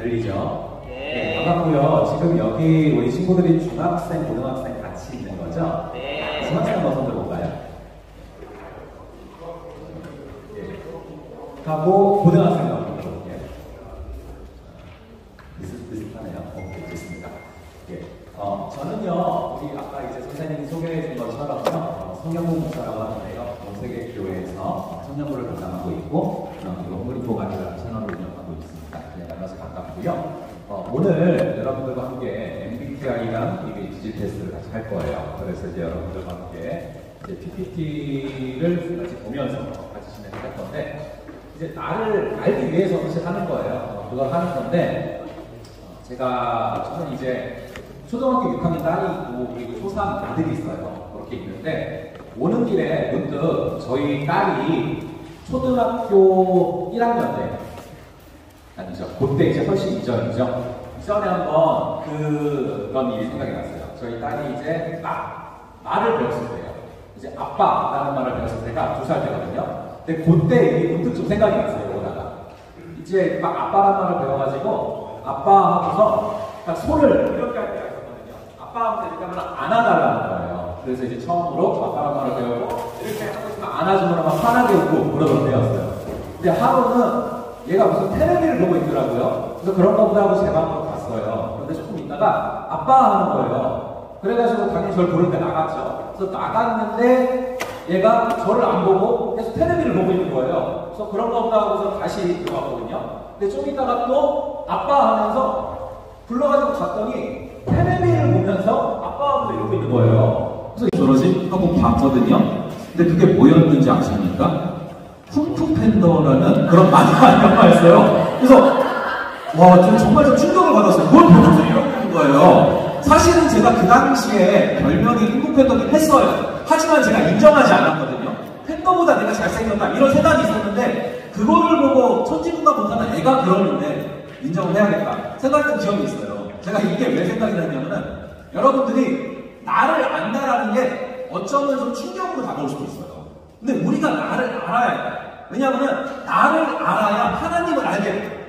들리죠? 네, 반갑고요. 지금 여기 우리 친구들이 중학생, 고등학생 같이 있는 거죠? 네. 중학생 한번 손 들어볼까요? 예. 하고 고등학생 한번 들어볼게요. 비슷하네요. 오케이, 좋습니다. 예. 저는요, 우리 아까 이제 선생님이 소개해 준 것처럼요, 성경부 목사라고 하는데요, 온세계 교회에서 청년부를 담당하고 있고, 그리고 홍그리포 가이드라는 채널을 운영하고 있습니다. 네, 만나서 반갑고요. 오늘 여러분들과 함께 MBTI랑 이게 지질 테스트를 같이 할 거예요. 그래서 이제 여러분들과 함께 이제 PPT를 같이 보면서 같이 진행할 건데, 이제 나를 알기 위해서 사실 하는 거예요. 그걸 하는 건데, 저는 이제 초등학교 6학년 딸이 있고, 그리고 초3 아들이 있어요. 그렇게 있는데, 오는 길에 문득 저희 딸이 초등학교 1학년 때, 아니죠. 그때 이제 훨씬 이전이죠. 이전에 한번 그런 일이 생각이 났어요. 저희 딸이 이제 말을 배웠을 때요. 이제 아빠라는 말을 배웠을 때가 2살 때거든요. 근데 그때 이게 문득 좀 생각이 났어요. 오다가 이제 막 아빠라는 말을 배워가지고 아빠 하고서 딱 손을 이렇게 할 때가 있었거든요. 아빠 하면 되니까 안아달라는 거예요. 그래서 이제 처음으로 아빠라는 말을 배우고 이렇게 하고 있으면 안아주면 막 화나게 웃고 그러던 때였어요. 근데 하루는 얘가 무슨 텔레비를 보고 있더라고요. 그래서 그런가 보다 하고 제 방으로 갔어요. 그런데 조금 있다가 아빠 하는 거예요. 그래가지고 당연히 저를 부르는데 나갔죠. 그래서 나갔는데 얘가 저를 안 보고 계속 텔레비를 보고 있는 거예요. 그래서 그런가 보다 하고서 다시 들어갔거든요. 근데 좀 있다가 또 아빠 하면서 불러가지고 갔더니 텔레비를 보면서 아빠 하면서 이러고 있는 거예요. 그래서 저러지? 하고 봤거든요. 근데 그게 뭐였는지 아십니까? 쿵푸팬더라는 그런 만화 영화였어요. 그래서 와, 정말 좀 충격을 받았어요. 그걸 보면서 이러는 거예요. 사실은 제가 그 당시에 별명이 쿵푸팬더긴 했어요. 하지만 제가 인정하지 않았거든요. 팬더보다 내가 잘생겼다 이런 생각이 있었는데 그거를 보고 천지분간 못하는 애가 그러는데 인정을 해야겠다 생각했던 기억이 있어요. 제가 이게 왜 생각이 났냐면은 여러분들이 나를 안다라는 게 어쩌면 좀 충격으로 다가올 수도 있어요. 근데 우리가 나를 알아야 돼. 왜냐하면 나를 알아야 하나님을 알게 돼.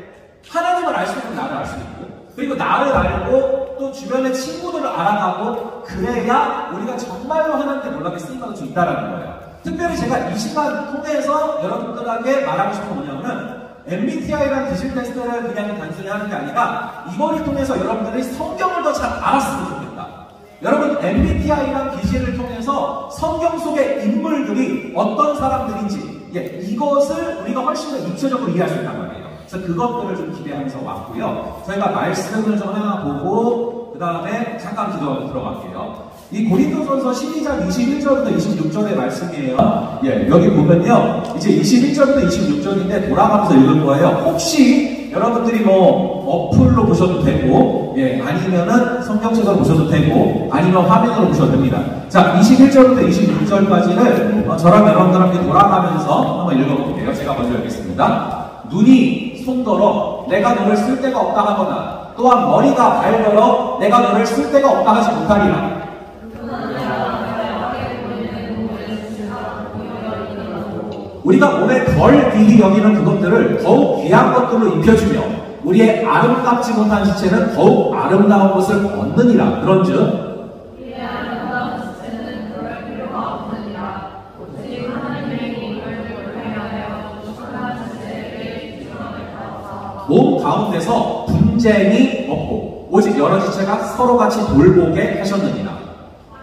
하나님을 알 수 있는 나를 알 수 있고, 그리고 나를 알고 또 주변의 친구들을 알아가고 그래야 우리가 정말로 하나님께 놀랍게 쓰임받을 수 있다는 거예요. 특별히 제가 이 시간 통해서 여러분들에게 말하고 싶은 뭐냐면은 MBTI라는 디질 테스트를 그냥 단순히 하는 게 아니라 이거를 통해서 여러분들이 성경을 더 잘 알았으면 좋겠다. 여러분 MBTI랑 기질을 통해서 성경 속의 인물들이 어떤 사람들인지 이것을 우리가 훨씬 더 입체적으로 이해할 수 있단 말이에요. 그래서 그것들을 좀 기대하면서 왔고요. 저희가 말씀을 좀 하나 보고 그 다음에 잠깐 기도 들어갈게요. 이 고린도전서 12장 21절부터 26절의 말씀이에요. 여기 보면요. 이제 21절부터 26절인데 돌아가면서 읽을 거예요. 혹시 여러분들이 뭐 어플로 보셔도 되고 아니면은 성경책으로 보셔도 되고 아니면 화면으로 보셔도 됩니다. 자, 21절부터 26절까지를 저랑 여러분들 함께 돌아가면서 한번 읽어볼게요. 제가 먼저 읽겠습니다. 눈이 손더러 내가 너를 쓸 데가 없다 하거나 또한 머리가 발더러 내가 너를 쓸 데가 없다 하지 못하리라. 우리가 몸에 덜 귀히 여기는 그것들을 더욱 귀한 것들로 입혀주며 우리의 아름답지 못한 지체는 더욱 아름다운 것을 얻느니라. 그런즉 우리의 아름다운 지체는 그럴 필요가 없느니라. 오직 하나님의 이름을 위하여 부족한 지체에게 기준을 따라서 몸 가운데서 분쟁이 없고 오직 여러 지체가 서로 같이 돌보게 하셨느니라.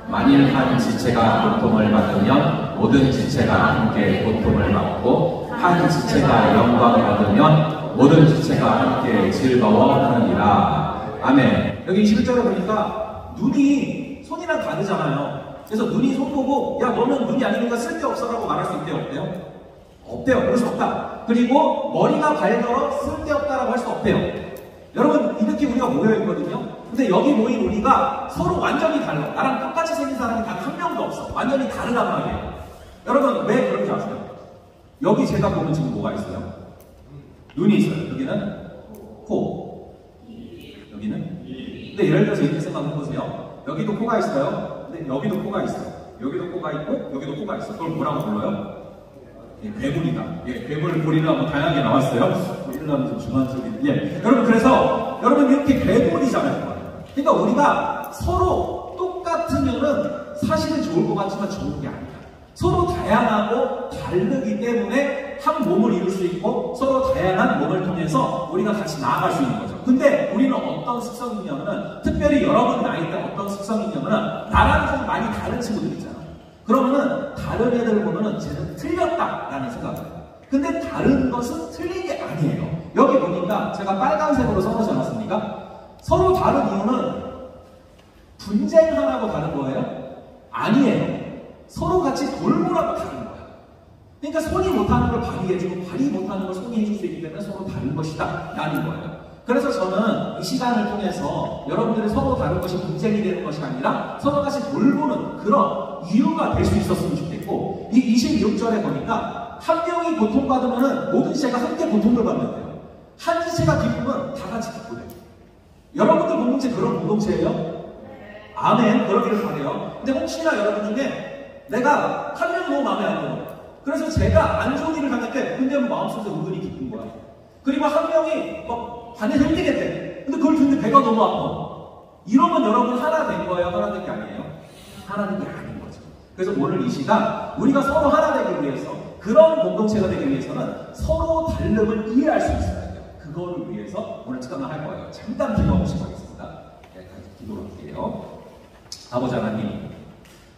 만일 한 지체가 고통을 받으면 모든 지체가 함께 고통을 받고 한 지체가 영광을 얻으면 모든 지체가 함께 즐거워하느니라. 아멘. 여기 21절에 보니까 눈이 손이랑 다르잖아요. 그래서 눈이 손 보고 야 너는 눈이 아니니까 쓸데없어라고 말할 수 있대요? 없대요? 없대요. 그럴 수 없다. 그리고 머리가 발더러 쓸데없다라고 할 수 없대요. 여러분 이렇게 우리가 모여있거든요. 근데 여기 모인 우리가 서로 완전히 달라. 나랑 똑같이 생긴 사람이 단 한 명도 없어. 완전히 다르단 말이에요. 여러분 왜 그런지 아세요? 여기 제가 보면 지금 뭐가 있어요? 눈이 있어요. 여기는 코, 여기는 근데 예를 들어서 이렇게 생각해보세요. 여기도 코가 있어요. 근데 여기도 코가 있어요. 여기도 코가 있고 여기도 코가 있어요. 그걸 뭐라고 불러요? 괴물이다. 괴물 고리가 뭐 다양하게 나왔어요. 고리는 그런 좀 주관적인, 여러분, 그래서, 여러분, 이렇게 궤도이잖아요. 그러니까 우리가 서로 똑같으면은 사실은 좋을 것 같지만 좋은 게 아니다. 서로 다양하고 다르기 때문에 한 몸을 이룰 수 있고 서로 다양한 몸을 통해서 우리가 같이 나아갈 수 있는 거죠. 근데 우리는 어떤 습성이 있냐면은, 특별히 여러분 나이 때 어떤 습성이 있냐면은, 나랑 좀 많이 다른 친구들 있잖아. 그러면은 다른 애들 보면은 쟤는 틀렸다라는 생각을 해요. 근데 다른 것은 틀린 게 아니에요. 여기 보니까 제가 빨간색으로 써놓지 않았습니까? 서로 다른 이유는 분쟁하라고 다른 거예요? 아니에요. 서로 같이 돌보라고 다른 거예요. 그러니까 손이 못하는 걸 발이 해주고 발이 못하는 걸 손이 해줄 수 있기 때문에 서로 다른 것이다 라는 거예요. 그래서 저는 이 시간을 통해서 여러분들이 서로 다른 것이 분쟁이 되는 것이 아니라 서로 같이 돌보는 그런 이유가 될 수 있었으면 좋겠고, 이 26절에 보니까 한 명이 고통받으면 모든 지체가 함께 고통을 받는데요. 한 지체가 기쁘면 다 같이 기쁘대요. 여러분들 공동체 그런 공동체예요? 아멘. 그러기를 바래요. 근데 혹시나 여러분 중에 내가 한 명 너무 마음에 안 들어. 그래서 제가 안 좋은 일을 당할 때 근데 마음속에서 은근히 기쁜 거야. 그리고 한 명이 막 반에서 힘들겠대. 근데 그걸 듣는데 배가 너무 아파. 이러면 여러분 하나 된 거예요? 하나 된 게 아니에요? 하나 된 게 아닌 거죠. 그래서 오늘 이 시간 우리가 서로 하나 되기 위해서, 그런 공동체가 되기 위해서는 서로 다름을 이해할 수 있어야 돼요. 그거를 위해서 오늘 특강을 할 거예요. 잠깐 기도하고 시작하겠습니다. 같이 기도를 할게요. 아버지 하나님,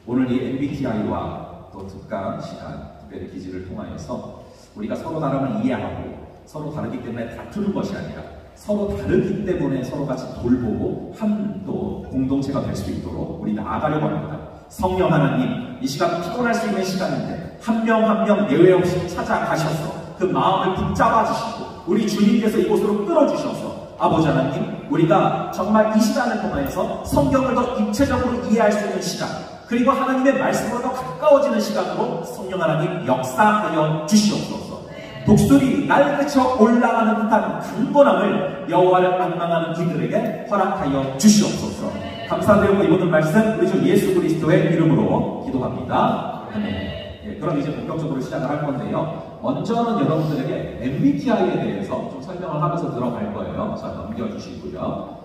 오늘 이 MBTI와 또 특강 시간, 특별히 기지를 통하여서 우리가 서로 다름을 이해하고 서로 다르기 때문에 다투는 것이 아니라 서로 다르기 때문에 서로 같이 돌보고 한 또 공동체가 될 수 있도록 우리 나아가려고 합니다. 성령 하나님, 이 시간 피곤할 수 있는 시간인데 한 명 한 명 예외 없이 찾아가셔서 그 마음을 붙잡아 주시고 우리 주님께서 이곳으로 끌어주셔서 아버지 하나님, 우리가 정말 이 시간을 통해서 성경을 더 입체적으로 이해할 수 있는 시간, 그리고 하나님의 말씀으로 더 가까워지는 시간으로 성령 하나님 역사하여 주시옵소서. 독수리 날개쳐 올라가는 듯한 강건함을 여호와를 악망하는 이들에게 허락하여 주시옵소서. 감사드리고 이 모든 말씀 우리 주 예수 그리스도의 이름으로 기도합니다. 아멘. 그럼 이제 본격적으로 시작을 할 건데요. 먼저는 여러분들에게 MBTI에 대해서 좀 설명을 하면서 들어갈 거예요. 자, 넘겨주시고요.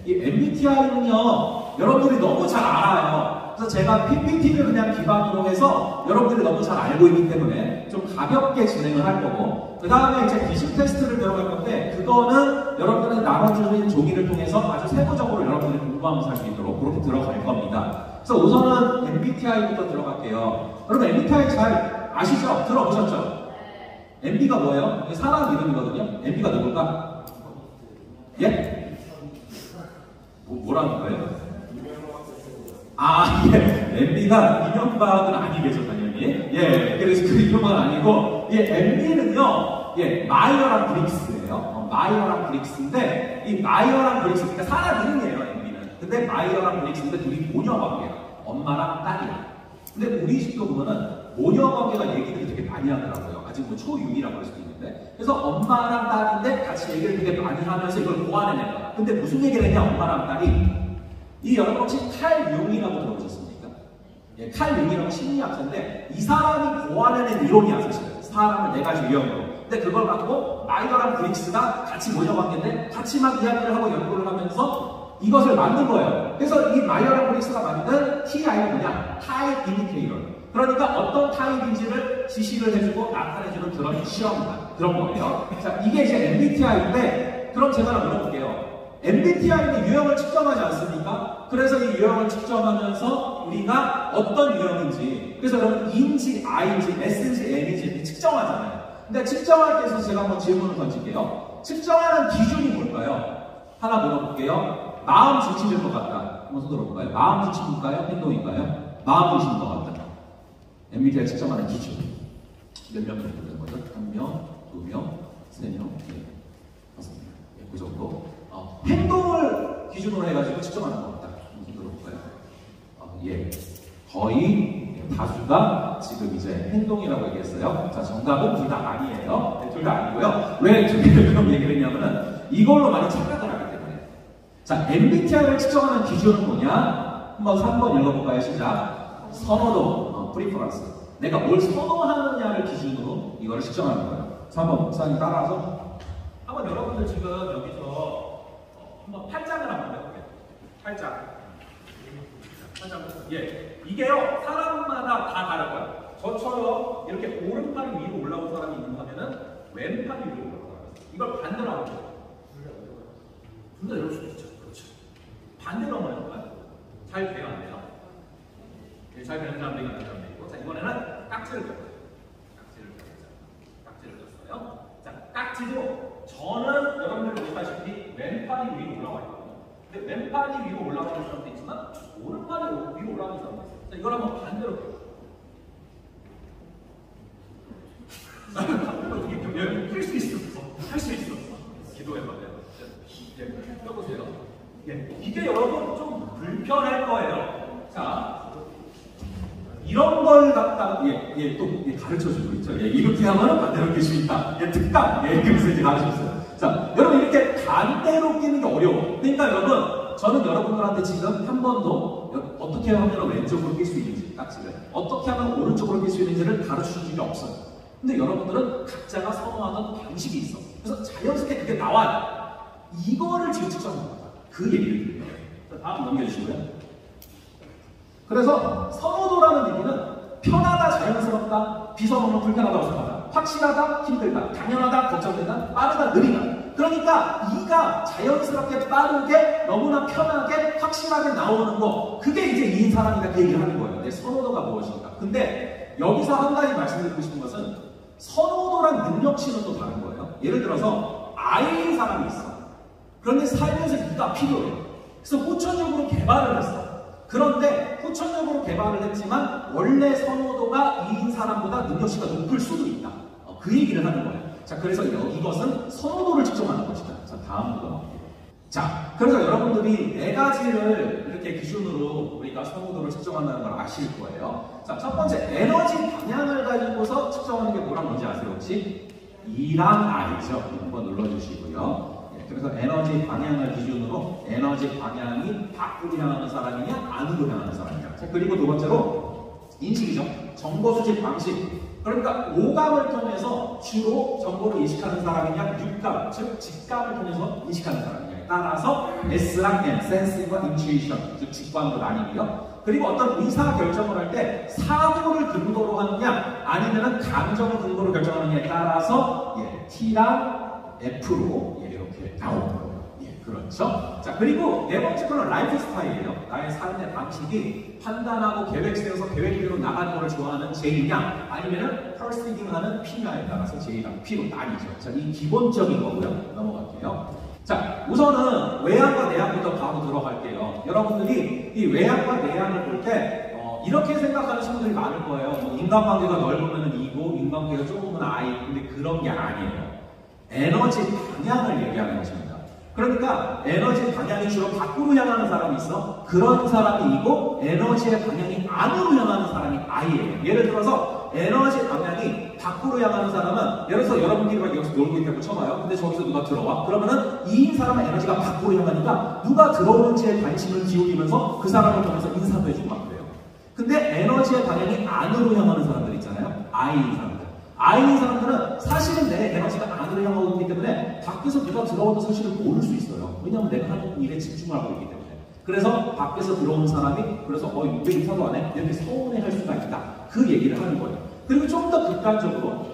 이 MBTI는요, 여러분들이 너무 잘 알아요. 그래서 제가 PPT를 그냥 기반으로 해서 여러분들이 너무 잘 알고 있기 때문에 좀 가볍게 진행을 할 거고, 그 다음에 이제 비식 테스트를 들어갈 건데, 그거는 여러분들이 나눠주는 종이를 통해서 아주 세부적으로 여러분들이 공부하면서 할 수 있도록 그렇게 들어갈 겁니다. 그래서 우선은 MBTI부터 들어갈게요. 여러분 MBTI 잘 아시죠? 들어보셨죠? MB가 뭐예요? 사람 이름이거든요. MB가 누굴까? 예? 뭐라는 거예요? MB가 이명박은 아니겠죠, 당연히. 그래서 그 이명박은 아니고, MB는요, 마이어랑 브릭스예요. 마이어랑 브릭스인데, 이 마이어랑 브릭스, 그러니까 사람 이름이에요, MB는. 근데 마이어랑 브릭스인데 둘이 모녀 관계야. 엄마랑 딸이야. 근데 우리 집도 보면은 모녀 관계가 얘기들이 되게 많이 하더라고요. 아직 뭐 초유이라고 할 수도 있는데. 그래서 엄마랑 딸인데 같이 얘기를 되게 많이 하면서 이걸 보완해낸 거야. 근데 무슨 얘기를 했냐, 엄마랑 딸이. 이 여러분 혹시 칼 융이라고 들어보셨습니까? 칼 융이라고 심리학자인데 이 사람이 고안해낸 이론이야, 사실은. 사람을 네 가지 유형으로. 근데 그걸 갖고 마이어랑 브릭스가 같이 모녀 관계인데 같이 막 이야기를 하고 연구를 하면서 이것을 만든 거예요. 그래서 이 마이어랑 브릭스가 만든 TI는 뭐냐? 타입 인디케이터. 그러니까 어떤 타입인지를 지시를 해주고 나타내주는 그런 시험이다. 그런 거예요. 자, 이게 이제 MBTI인데, 그럼 제가 하나 물어볼게요. MBTI는 유형을 측정하지 않습니까? 그래서 이 유형을 측정하면서 우리가 어떤 유형인지, 그래서 여러분 E인지 I인지 S인지 N인지 측정하잖아요. 근데 측정할 때 있어서 제가 한번 질문을 던질게요. 측정하는 기준이 뭘까요? 하나 물어볼게요. 마음 중심일 것 같다. 한번 손 들어볼까요? 마음 중심일까요? 행동인가요? 마음 중심인 것 같다. MBTI 측정하는 기준. 몇 명 정도 되는 거죠? 1명, 2명, 3명, 5명. 그 정도. 행동을 기준으로 해가지고 측정하는 것 같다. 한번 들어볼까요? 거의 다수가 지금 이제 행동이라고 얘기했어요. 자, 정답은 둘 다 아니에요. 둘 다 아니고요. 왜 두 개를 그럼 얘기를 했냐면은 이걸로 많이 착각을 하기 때문에. 자, MBTI를 측정하는 기준은 뭐냐? 한번 3번 읽어볼까요? 시작. 선호도, 프리퍼런스. 내가 뭘 선호하느냐를 기준으로 이거를 측정하는 거예요. 3번 목사님 따라서 한번 여러분들 지금 여기서 한번 팔짱을 한번 해볼게요. 팔짱. 예, 이게요 사람마다 다 다르고요. 저처럼 이렇게 오른팔이 위로 올라온 사람이 있는가 하면은 왼팔이 위로 올라온 사람이 있어요. 이걸 반대로 하면 돼요. 둘 다 이럴 수도 있죠. 그렇죠. 반대로 한번 해볼까요? 잘 돼요, 안 돼요? 네, 잘 되는 사람들이 있는 사람들이고. 자, 이번에는 깍지를 껴요. 깍지를 꼈어요. 자, 깍지도 저는 여러분들 보시다시피 왼팔이 위로 올라와 있거든요. 근데 왼팔이 위로 올라가는 사람도 있지만 오른팔이 위로 올라가는 사람도 있어요. 자, 이걸 한번 반대로 껴요. 할 수 있어. 할 수 있어. 기도해봐요. 예, 껴보세요. 예, 이게 여러분 좀 불편할 거예요. 자, 이런 걸 갖다가 또 가르쳐주고 있죠. 예, 이렇게 하면 반대로 낄 수 있다. 예, 특강. 예, 그래서 이제 가르쳐줬어요. 자, 여러분 이렇게 반대로 끼는 게 어려워. 그러니까 여러분, 저는 여러분들한테 지금 한 번도 어떻게 하면 왼쪽으로 낄 수 있는지, 깍지를 어떻게 하면 오른쪽으로 낄 수 있는지를 가르쳐준 적이 없어요. 근데 여러분들은 각자가 선호하는 방식이 있어. 그래서 자연스럽게 그게 나와요. 이거를 지금 측정하는 겁니다. 그 얘기를 드려요. 자, 다음 넘겨주시고요. 그래서 선호도라는 얘기는 편하다, 자연스럽다, 비선호는 불편하다고 생각하다, 확실하다, 힘들다, 당연하다, 걱정된다, 빠르다, 느리다. 그러니까 이가 자연스럽게 빠르게 너무나 편하게 확실하게 나오는 거, 그게 이제 이인 사람이다 그 얘기를 하는 거예요. 내 선호도가 무엇인가. 근데 여기서 한 가지 말씀드리고 싶은 것은 선호도랑 능력치는 또 다른 거예요. 예를 들어서 I인 사람이 있어. 그런데 살면서 이가 필요해. 그래서 후천적으로 개발을 했어. 그런데 후천적으로 개발을 했지만 원래 선호도가 E인 사람보다 능력치가 높을 수도 있다. 그 얘기를 하는 거예요. 자, 그래서 이것은 선호도를 측정하는 것이다. 자, 다음 부분. 자, 그래서 여러분들이 네 가지를 이렇게 기준으로 우리가 선호도를 측정한다는 걸 아실 거예요. 자, 첫 번째 에너지 방향을 가지고서 측정하는 게 뭐랑 뭔지 아세요? 혹시? E랑 I죠. 한번 눌러주시고요. 그래서 에너지 방향을 기준으로 에너지 방향이 밖으로 향하는 사람이냐 안으로 향하는 사람이냐. 자, 그리고 두 번째로 인식이죠. 정보 수집 방식. 그러니까 오감을 통해서 주로 정보를 인식하는 사람이냐 육감, 즉 직감을 통해서 인식하는 사람이냐에 따라서 S랑 N, 센싱과 인투이션, 즉 직관으로 나뉘고요. 그리고 어떤 의사 결정을 할 때 사고를 근거로 하느냐 아니면 감정을 근거로 결정하느냐에 따라서 T랑 F로 이렇게 나오는 거예요. 그렇죠? 자, 그리고 네 번째 거는 라이프 스타일이에요. 나의 삶의 방식이 판단하고 계획 세워서 계획대로 나가는 걸 좋아하는 J냐 아니면은 퍼시딩하는 P냐에 따라서 J랑 P로 나뉘죠. 자, 이 기본적인 거고요. 넘어갈게요. 자, 우선은 외향과 내향부터 바로 들어갈게요. 여러분들이 이 외향과 내향을 볼 때 이렇게 생각하는 친구들이 많을 거예요. 인간관계가 넓으면 E고 인간관계가 좁으면 I. 근데 그런 게 아니에요. 에너지 방향을 얘기하는 것입니다. 그러니까 에너지 방향이 주로 밖으로 향하는 사람이 있어. 그런 사람이 E고 에너지의 방향이 안으로 향하는 사람이 I예요. 예를 들어서 에너지 방향이 밖으로 향하는 사람은 예를 들어서 여러분들이 막 여기서 놀고 있다고 쳐봐요. 근데 저기서 누가 들어와? 그러면은 E인 사람은 에너지가 밖으로 향하니까 누가 들어오는지에 관심을 기울이면서 그 사람을 보면서 인사도 해주고 막 그래요. 근데 에너지의 방향이 안으로 향하는 사람들 있잖아요. I인 사람들. I인 사람들은 사실은 내 에너지가 안으로 향하고 있기 때문에 밖에서 누가 들어와도 사실을 모를 수 있어요. 왜냐하면 내가 하는 일에 집중을 하고 있기 때문에. 그래서 밖에서 들어온 사람이 그래서 왜 인사도 안 해? 이렇게 서운해할 수가 있다. 그 얘기를 하는 거예요. 그리고 좀 더 극단적으로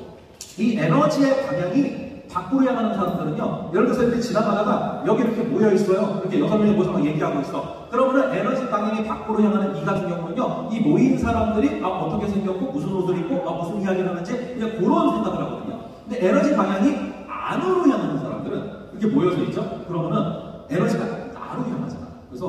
이 에너지의 방향이 밖으로 향하는 사람들은요. 예를 들어서 이렇게 지나가다가 여기 이렇게 모여 있어요. 이렇게 6명이 모여서 막 얘기하고 있어. 그러면은 에너지 방향이 밖으로 향하는 이 같은 경우는요. 이 모인 사람들이 어떻게 생겼고 무슨 옷을 입고 무슨 이야기를 하는지 그냥 그런 생각을 하거든요. 근데 에너지 방향이 안으로 향하는 사람들은 이렇게 모여서 있죠. 그러면은 에너지가 나로 향하잖아. 그래서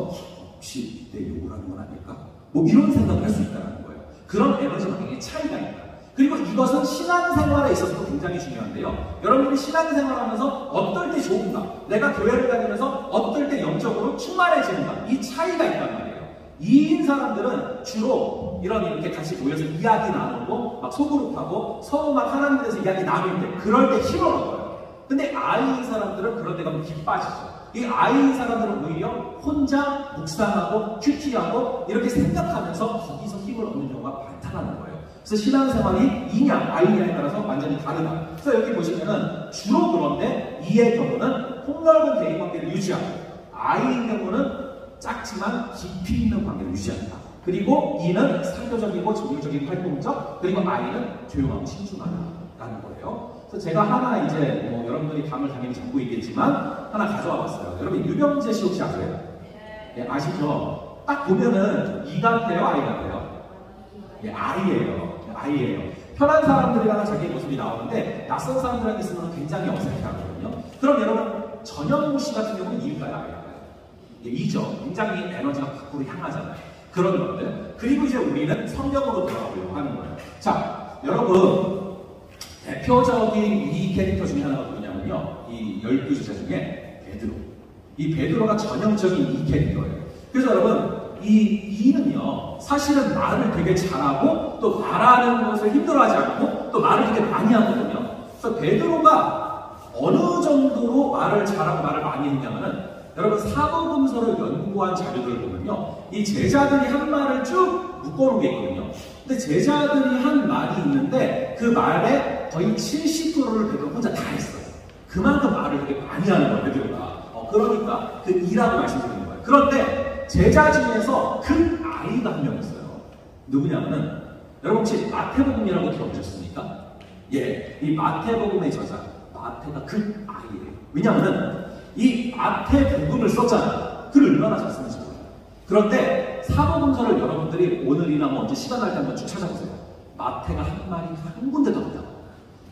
혹시 내 욕을 하는 건 아닐까? 뭐 이런 생각을 할 수 있다는 거예요. 그런 에너지 방향의 차이가 있다. 그리고 이것은 신앙생활에 있어서도 굉장히 중요한데요. 여러분들이 신앙생활하면서 어떨 때 좋은가? 내가 교회를 다니면서 어떨 때 영적으로 충만해지는가? 이 차이가 있단 말이에요. 이인 사람들은 주로 이렇게 같이 모여서 이야기 나누고 막 소그룹하고 서로 막 하나님에 대해서 이야기 나눌 때 그럴 때 힘을 얻어요. 근데 I인 사람들은 그런 데 가면 기 빠지죠. 이 I인 사람들은 오히려 혼자 묵상하고 큐티하고 이렇게 생각하면서 거기서 힘을 얻는 경우가 많다는 거예요. 그래서 신앙생활이 E냐 I냐에 따라서 완전히 다르다. 그래서 여기 보시면은 주로 그런데 E의 경우는 폭넓은 대인관계를 유지하고 I의 경우는 작지만 깊이 있는 관계를 유지한다. 그리고 E는 상교적이고 적극적인 활동적, 그리고 I는 조용하고 신중하다라는 거예요. 그래서 제가 하나 이제 뭐 여러분들이 감을 당연히 잡고 있겠지만 하나 가져와 봤어요. 여러분 유병재 씨 혹시 아세요? 네, 아시죠? 딱 보면은 E 같아요, I 같아요? 예, I예요. 편한 사람들이랑 자기의 모습이 나오는데 낯선 사람들한테 있으면 굉장히 어색하거든요. 그럼 여러분 전현무 씨 같은 경우는 E일까요, I일까요? 예, E죠. 굉장히 에너지가 밖으로 향하잖아요. 그런 것들. 그리고 이제 우리는 성경으로 돌아오려고 하는 거예요. 자, 여러분 대표적인 이 캐릭터 중에 하나가 누구냐면요. 이 12주자 중에 베드로. 이 베드로가 전형적인 이 캐릭터예요. 그래서 여러분 이 E는요, 사실은 말을 되게 잘하고 또 말하는 것을 힘들어하지 않고 또 말을 되게 많이 하거든요. 그래서 베드로가 어느 정도로 말을 잘하고 말을 많이 했냐면은 여러분 사도금서를 연구한 자료들을 보면요, 이 제자들이 한 말을 쭉 묶어놓은 게 있거든요. 근데 제자들이 한 말이 있는데 그 말의 거의 70%를 베드로 혼자 다 했어요. 그만큼 말을 되게 많이 하는 거예요, 베드로가. 그러니까 그 E라고 말씀드리는 거예요. 그런데 제자 중에서 그 아이가 한 명 있어요. 누구냐면은 여러분 혹시 마태복음이라고 들어보셨습니까? 예, 이 마태복음의 저자 마태가 그 아이예요. 왜냐하면은 이 마태복음을 썼잖아요. 글을 얼마나 잘 쓰는지 몰라요. 그런데 사도금서를 여러분들이 오늘이나 뭐 언제 시간 날 때 한번 쭉 찾아보세요. 마태가 한 말이 한 군데도 없다고.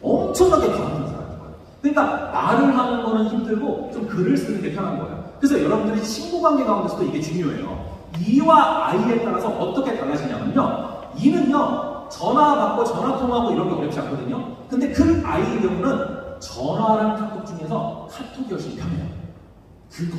엄청나게 강한 사람인 거예요. 그러니까 말을 하는 거는 힘들고 좀 글을 쓰는 게 편한 거예요. 그래서 여러분들이 친구관계 가운데서도 이게 중요해요. E와 I에 따라서 어떻게 달라지냐면요, E는요 전화 받고 전화 통화하고 이런 게 어렵지 않거든요. 근데 그 I의 경우는 전화랑 카톡 중에서 카톡이 훨씬 편해요.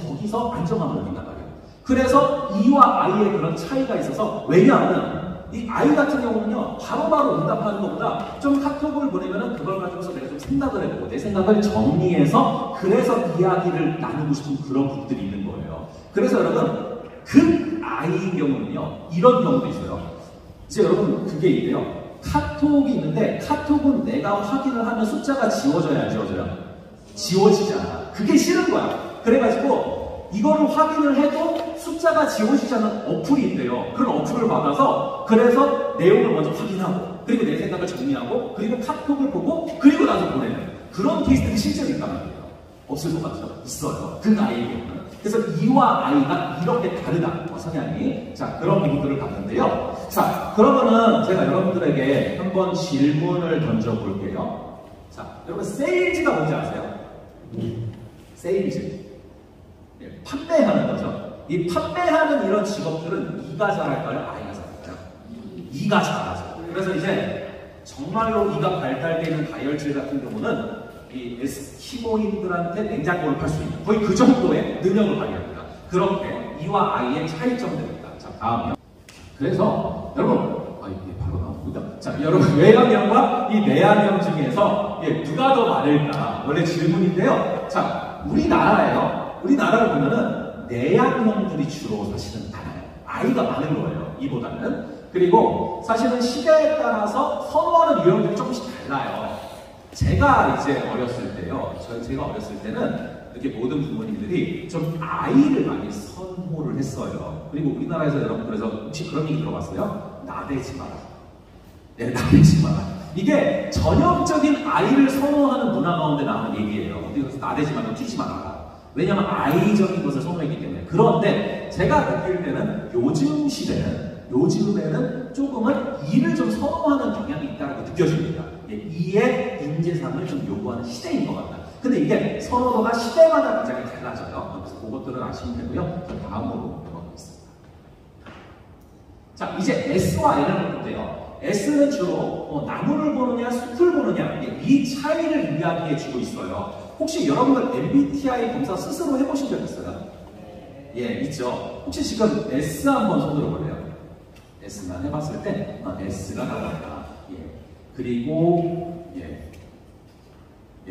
거기서 안정감을 느낀단 말이에요. 그래서 E와 I의 그런 차이가 있어서, 왜냐하면 이 I 같은 경우는요 바로바로 응답하는 것보다 좀 카톡을 보내면은 그걸 가지고서 내가 좀 생각을 해보고 내 생각을 정리해서 그래서 이야기를 나누고 싶은 그런 부분들이 있는 거예요. 그래서 여러분 그 I의 경우는요 이런 경우도 있어요. 이제 여러분 그게 있대요. 카톡이 있는데 카톡은 내가 확인을 하면 숫자가 지워져야 안 지워져요? 지워지잖아. 그게 싫은 거야. 그래가지고 이거를 확인을 해도 숫자가 지워지지 않는 어플이 있대요. 그런 어플을 받아서 그래서 내용을 먼저 확인하고 그리고 내 생각을 정리하고 그리고 카톡을 보고 그리고 나서 보내는 그런 케이스들이 실제로 있단 말이에요. 없을 것 같죠? 있어요. 그 I의 경우는. 그래서 E와 I가 이렇게 다르다. 성향이. 자, 그런 부분들을 봤는데요. 자, 그러면은 제가 여러분들에게 한번 질문을 던져볼게요. 자, 여러분 세일즈가 뭔지 아세요? 세일즈. 판매하는 거죠. 이 판매하는 이런 직업들은 E가 잘할까요? I가 잘할까요? E가 잘하죠. 그래서 이제 정말로 E가 발달되는 다이어트 같은 경우는 이 에스키모인들한테 냉장고를 팔 수 있는 거의 그 정도의 능력을 발휘합니다. 그렇게 E와 I의 차이점들입니다. 자, 다음이요. 그래서 여러분, 이게 바로 나옵니다. 자, 여러분 외향형과 이 내향형 중에서 누가 더 많을까? 원래 질문인데요. 자, 우리나라를 보면은 내향형들이 주로 사실은 많아요. I가 많은 거예요. E보다는. 그리고 사실은 시대에 따라서 선호하는 유형들이 조금씩 달라요. 제가 이제 어렸을 때요. 제가 어렸을 때는 이렇게 모든 부모님들이 좀 아이를 많이 선호를 했어요. 그리고 우리나라에서 여러분 그래서 혹시 그런 얘기 들어봤어요? 나대지 마라. 네, 나대지 마라. 이게 전형적인 아이를 선호하는 문화 가운데 나오는 얘기예요. 그래서 나대지 말고 튀지 마라. 왜냐면 아이적인 것을 선호했기 때문에. 그런데 제가 느낄 때는 요즘에는 조금은 E를 좀 선호하는 경향이 있다고 느껴집니다. E의 인재상을 좀 요구하는 시대인 것 같다. 근데 이게 선호도가 시대마다 굉장히 달라져요. 그래서 그것들은 아시면 되고요. 다음으로 넘어가겠습니다. 자, 이제 S와 N을 볼게요. S는 주로 나무를 보느냐, 숲을 보느냐, 이 차이를 이야기해 주고 있어요. 혹시 여러분들 MBTI 검사 스스로 해보신 적 있어요? 예, 있죠. 혹시 지금 S 한번 손들어 볼래요? S만 해봤을 때 S가 나왔다. 그리고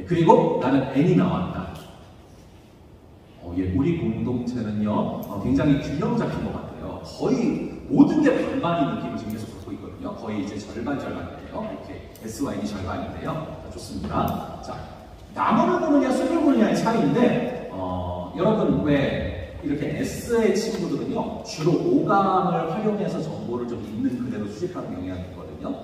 그리고 나는 N이 나왔다. 우리 공동체는요 굉장히 균형 잡힌 것 같아요. 거의 모든 게 반반이 느낌을 지금 계속 갖고 있거든요. 거의 이제 절반이에요. 이렇게 SY는 절반인데요. 자, 좋습니다. 자, 나무를 보느냐 숲을 보느냐의 차이인데 여러분 왜 이렇게 S의 친구들은요 주로 오감을 활용해서 정보를 좀 있는 그대로 수집하는 경향이 있거든요.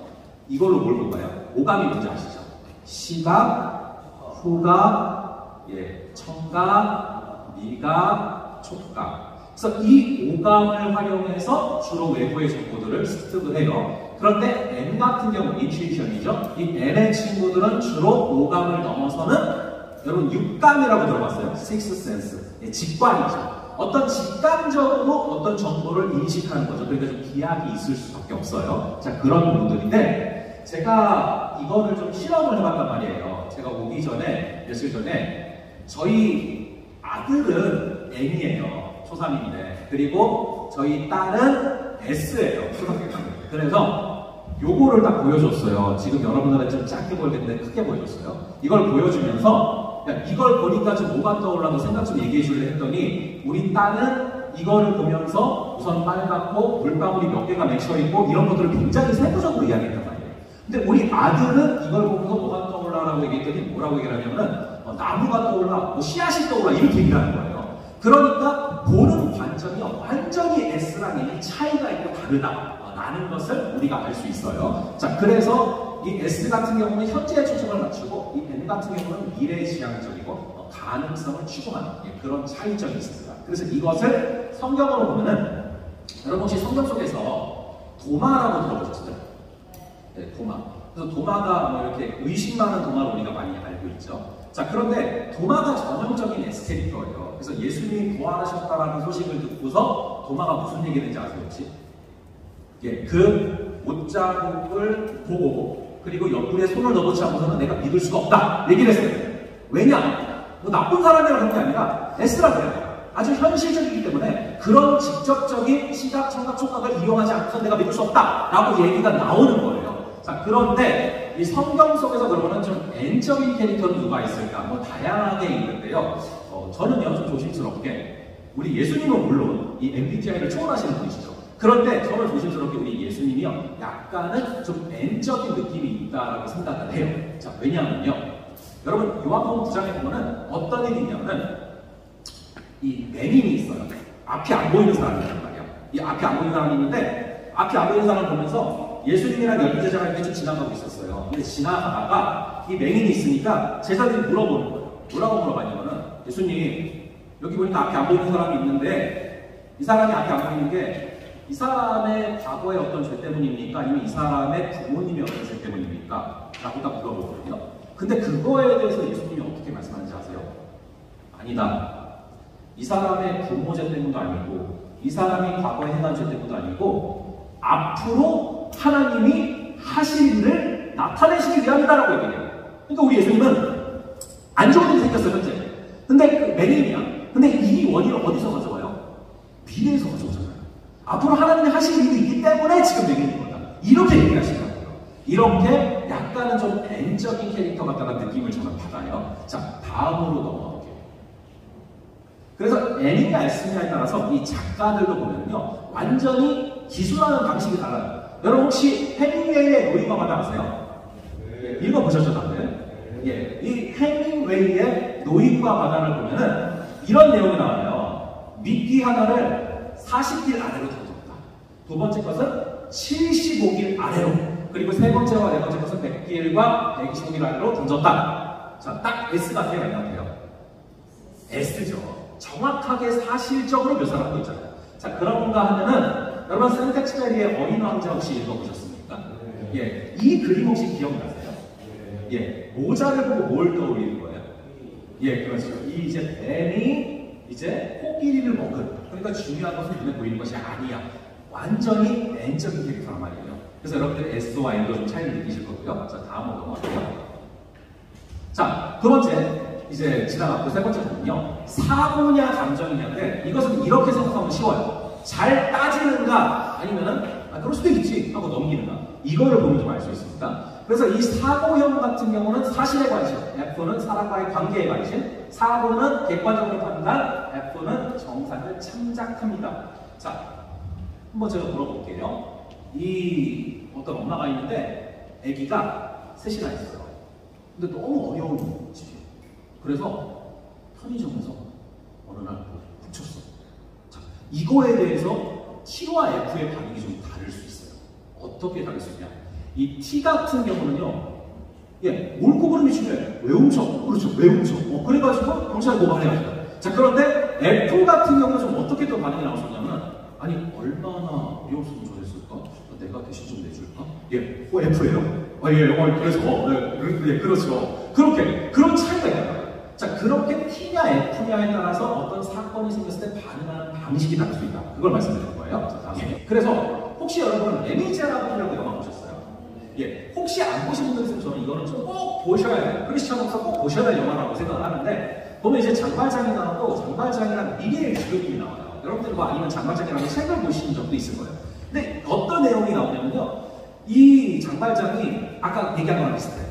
이걸로 뭘 볼까요? 오감이 뭔지 아시죠? 시각, 후각, 청각, 미각, 촉각. 그래서 이 오감을 활용해서 주로 외부의 정보들을 습득을 해요. 그런데 N 같은 경우 인투이션이죠. 이 N의 친구들은 주로 오감을 넘어서는 여러분 육감이라고 들어봤어요. Sixth Sense. 직관이죠. 어떤 직감적으로 어떤 정보를 인식하는 거죠. 그러니까 좀 기약이 있을 수밖에 없어요. 자, 그런 부분들인데 제가 이거를 좀 실험을 해봤단 말이에요. 제가 오기 전에 며칠 전에 저희 아들은 N이에요. 초3인데 그리고 저희 딸은 S예요. 초등학교 3학년. 그래서 요거를 딱 보여줬어요. 지금 여러분들은 좀 작게 보이겠는데 크게 보여줬어요. 이걸 보여주면서 이걸 보니까 좀 뭐가 떠올라서 생각 좀 얘기해 줄래 했더니 우리 딸은 이거를 보면서 우선 빨갛고 물방울이 몇 개가 맺혀있고 이런 것들을 굉장히 세부적으로 이야기했단 말이에요. 근데 우리 아들은 이걸 보면서 뭐가 떠올라라고 얘기했더니 뭐라고 얘기를 하냐면은 나무가 떠올라, 뭐 씨앗이 떠올라 이렇게 얘기를 하는 거예요. 그러니까 보는 관점이 완전히 S랑 N이 차이가 있고 다르다라는 것을 우리가 알 수 있어요. 자, 그래서 이 S 같은 경우는 현재에 초점을 맞추고 이 N 같은 경우는 미래지향적이고 가능성을 추구하는 그런 차이점이 있습니다. 그래서 이것을 성경으로 보면은 여러분 혹시 성경 속에서 도마라고 들어보셨어요? 네, 도마. 그래서 도마가 뭐 이렇게 의심 많은 도마를 우리가 많이 알고 있죠. 자, 그런데 도마가 전형적인 S 캐릭터예요. 그래서 예수님이 부활하셨다라는 소식을 듣고서 도마가 무슨 얘기를 아세요 혹시? 그 옷자국을 보고 그리고 옆구리에 손을 넣어놓지 않고서는 내가 믿을 수가 없다 얘기를 했어요. 왜냐? 뭐 나쁜 사람이라고 그런 게 아니라 S라고 해요. 아주 현실적이기 때문에 그런 직접적인 시각, 청각, 촉각을 이용하지 않고서 내가 믿을 수 없다라고 얘기가 나오는 거예요. 자, 그런데 이 성경 속에서 그러면은 좀 N적인 캐릭터는 누가 있을까? 뭐 다양하게 있는데요. 저는요 좀 조심스럽게 우리 예수님은 물론 이 MBTI를 초월하시는 분이시죠. 그런데 저는 조심스럽게 우리 예수님이요 약간은 좀 N적인 느낌이 있다라고 생각을 해요. 자, 왜냐하면요 여러분 요한복음 9장에 보면은 어떤 일이 있냐면은 이 맹인이 있어요. 앞이 안 보이는 사람이란 말이에요. 이 앞이 안 보이는 사람이 있는데 앞이 안 보이는 사람을 보면서 예수님이랑 열두 제자가 이렇게 좀 지나가고 있었어요. 근데 지나가다가 이 맹인이 있으니까 제자들이 물어보는 거예요. 뭐라고 물어봤냐면은 예수님 여기 보니까 앞이 안 보이는 사람이 있는데 이 사람이 앞이 안 보이는 게 이 사람의 과거의 어떤 죄 때문입니까? 아니면 이 사람의 부모님의 어떤 죄 때문입니까? 라고 딱 물어보거든요. 근데 그거에 대해서 예수님이 어떻게 말씀하는지 아세요? 아니다. 이 사람의 부모 죄 때문도 아니고 이 사람이 과거에 행한 죄 때문도 아니고 앞으로 하나님이 하실 일을 나타내시기 위함이다라고 얘기해요. 그러니까 우리 예수님은 안 좋은 일이 생겼어요, 현재. 근데 그 맹인이야. 근데 이 원인을 어디서 가져와요? 미래에서 가져오잖아요. 앞으로 하나님이 하실 일이 있기 때문에 지금 맹인인 거다. 이렇게 얘기하시더라고요. 이렇게 약간은 좀 N적인 캐릭터 같다는 느낌을 저는 받아요. 자, 다음으로 넘어갈게요. 그래서 N이냐 S냐에 따라서 이 작가들도 보면요. 완전히 기술하는 방식이 달라요. 여러분 혹시 해밍웨이의 노인과 바다 아세요? 네. 읽어보셨죠, 다들? 예, 이 해밍웨이의 노인과 바다를 보면은 이런 내용이 나와요. 미끼 하나를 40길 아래로 던졌다. 두 번째 것은 75길 아래로. 그리고 세 번째와 네 번째 것은 100길과 125길 아래로 던졌다. 자, 딱 S가 세가 있나요? S죠. 정확하게 사실적으로 묘사하고 있잖아요. 자, 그런가 하면은 여러분 센텍스베리의 어린 왕자 혹시 읽어보셨습니까? 예, 이 그림 혹시 기억나세요? 예, 모자를 보고 뭘 떠올리는 거예요? 예, 그렇죠. 이 이제 뱀이 이제 코끼리를 먹은, 그러니까 중요한 것은 눈에 보이는 것이 아니야. 완전히 N적인 캐릭터란 말이에요. 그래서 여러분들이 S와 N도 좀 차이를 느끼실 거고요. 자, 다음으로 넘어갈게요. 자, 두 번째 이제 지나갔고 세 번째 부분은요. 사고냐 감정이냐인데 이것은 이렇게 생각하면 쉬워요. 잘 따지는가 아니면은 그럴 수도 있지 하고 넘기는가, 이거를 보면 좀 알 수 있습니다. 그래서 이 사고형 같은 경우는 사실에 관심, F는 사람과의 관계에 관심, 사고는 객관적으로 판단, F는 정상을 참작합니다. 자, 한번 제가 물어볼게요. 이 어떤 엄마가 있는데 아기가 셋이나 있어요. 근데 너무 어려운 집이에요. 그래서 편의점에서 어느 날 훔쳤어. 자, 이거에 대해서 T와 F의 반응이 좀 다를 수 있어요. 어떻게 다를 수 있냐? 이 T 같은 경우는요, 예, 옳고 그름이 중요해. 왜 훔쳐? 그렇죠, 왜 훔쳐? 그래가지고 경찰에 고발해야죠. 자, 그런데 F 같은 경우는 좀 어떻게 또 반응이 나올 수 있냐면, 아니, 얼마나 어려웠으면 저랬을까? 내가 대신 좀 내줄까? 예, F예요? 그래서, 네, 그렇죠. 그렇게, 그런 차이가 있어요. 자, 그렇게 T냐 F냐에 따라서 어떤 사건이 생겼을 때 반응하는 방식이 다를 수 있다. 그걸 말씀드릴 거예요. 자, 다음에. 그래서 혹시 여러분 레미제라블이라고 영화 보셨어요? 예, 혹시 안 보신 분들 있으면 저는 이거는 좀 꼭 보셔야 돼요. 크리스찬 목사 꼭 보셔야 될 영화라고 생각을 하는데, 보면 이제 장발장이 나오고 장발장이랑 미리엘 주교님이 나와요. 여러분들 뭐 아니면 장발장이라는 책을 보신 적도 있을 거예요. 근데 어떤 내용이 나오냐면요, 이 장발장이 아까 얘기한 거랑 비슷해요.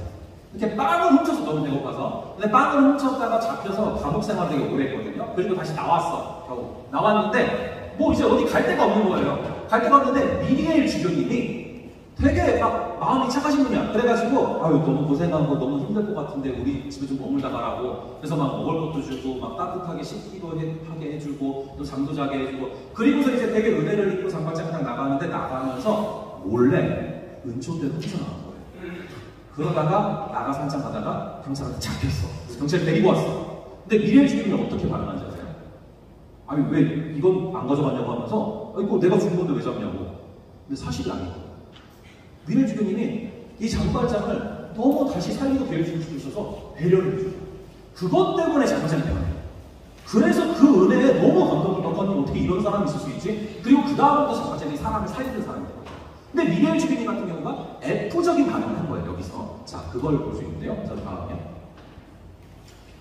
이렇게 빵을 훔쳐서 너무 배고파서. 근데 빵을 훔쳤다가 잡혀서 감옥 생활 되게 오래 했거든요. 그리고 다시 나왔어. 겨우. 나왔는데, 뭐 이제 어디 갈 데가 없는 거예요. 갈 데가 없는데, 미리엘 주교님이 되게 막 마음이 착하신 분이야. 그래가지고, 아유, 너무 고생한 거 너무 힘들 것 같은데, 우리 집에 좀 머물다 가라고. 그래서 막 먹을 것도 주고, 막 따뜻하게 씻기도 하게 해주고, 또 잠도 자게 해주고. 그리고서 이제 되게 은혜를 입고 장발장이랑 나가는데, 나가면서 몰래 은총대로 훔쳐나간 거예요. 그러다가 나가서 한참 가다가 경찰한테 잡혔어. 그래서 경찰이 데리고 왔어. 근데 미래의 주인이 어떻게 반응하는지 아세요? 아니 왜 이건 안 가져갔냐고 하면서 이거 내가 준 건데 왜 잡냐고. 근데 사실이 아니고 미래의 주인님이 이 장발장을 너무 다시 살리고 배려주고 싶으셔서 배려를 해줘요. 그것 때문에 장발장이 변해요. 그래서 그 은혜에 너무 감동을 어떻게 이런 사람이 있을 수 있지? 그리고 그 다음부터 장발장이 사람을 살리는 사람이 돼요. 근데 미래의 주인님 같은 경우가 F적인 반응을 한 거예요, 여기서. 자, 그걸 볼 수 있는데요. 자, 다음에.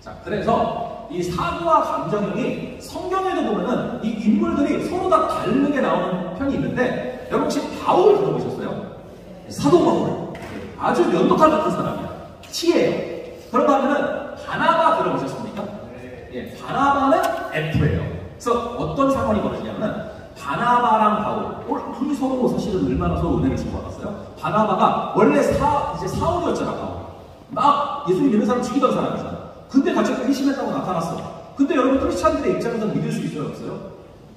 자, 그래서 이 사고와 감정이 성경에도 보면은 이 인물들이 서로 다 다르게 나오는 편이 있는데, 여러분 혹시 바울 들어보셨어요? 사도 바울. 아주 면도칼 같은 사람이야. T예요. 그런가 하면은 바나바 들어보셨습니까? 예, 바나바는 F예요. 그래서 어떤 사건이 벌어지냐면은, 바나바랑 바울, 둘이 서로 사실은 얼마나 서로 은혜를 주고 받았어요? 바나바가 원래 이제 사울이었잖아, 바울. 막 예수님 믿는 사람 죽이던 사람이잖아. 근데 갑자기 회심했다고 나타났어. 근데 여러분 크리스찬들의 입장에서 믿을 수 있어요, 없어요?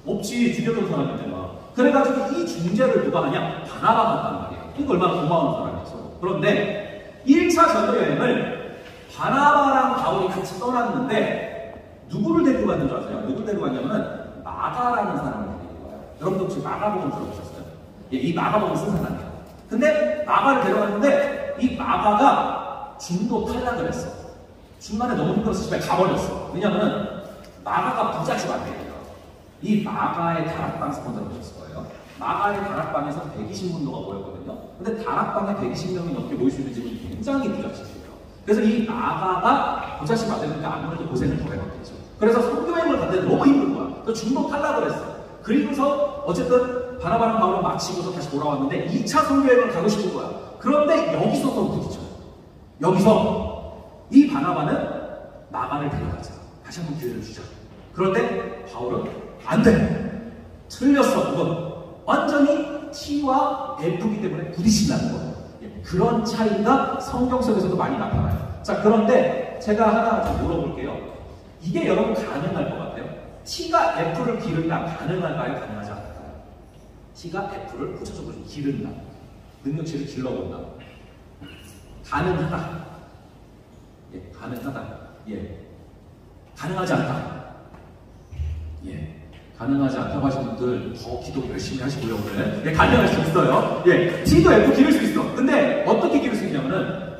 없지, 죽였던 사람인데 막. 그래가지고 이 중재를 누가 하냐? 바나바가 한단 말이에요. 그러니까 얼마나 고마운 사람이었어. 그런데 1차 전도 여행을 바나바랑 바울이 같이 떠났는데 누구를 데리고 갔는 줄 아세요? 누구를 데리고 갔냐면은 마가라는 사람을. 여러분도 혹시 마가복음 들어보셨어요? 예, 이 마가복음 쓴 사람이에요. 근데 마가를 데려갔는데 이 마가가 중도 탈락을 했어. 중간에 너무 힘들어서 집에 가버렸어. 왜냐면은 마가가 부잣집 아들이에요. 이 마가의 다락방 사건 들어보셨을 거예요. 마가의 다락방에서 120문도가 모였거든요. 근데 다락방에 120명이 넘게 모일 수 있는 집은 굉장히 부잣집이에요. 그래서 이 마가가 부잣집 아들이니까 아무래도 고생을 더 해봤겠죠. 그래서 선교행을 갔는데 너무 힘든 거야. 그래서 중도 탈락을 했어. 그리고서 어쨌든 바나바랑 바울을 마치고서 다시 돌아왔는데 2차 선교행을 가고 싶은 거야. 그런데 여기서부터 부딪혀요. 여기서 이 바나바는 마가를 데려가자. 다시 한번 기회를 주자. 그런데 바울은 안 돼. 틀렸어. 그건 완전히 T와 F이기 때문에 부딪힌다는 거예요. 그런 차이가 성경 속에서도 많이 나타나요. 자, 그런데 제가 하나 좀 물어볼게요. 이게 여러분 가능할 것 같아요? T가 F를 기른다. 가능할까요? 가능하지 않을까요? T가 F를 구체적으로 기른다. 능력치를 길러본다. 가능하다. 예, 가능하다. 예. 가능하지 않다. 예. 가능하지 않다고 하신 분들 더 기도 열심히 하시고요, 오늘. 예, 가능할 수 있어요. 예. T도 F 기를 수 있어. 근데 어떻게 기를 수 있냐면은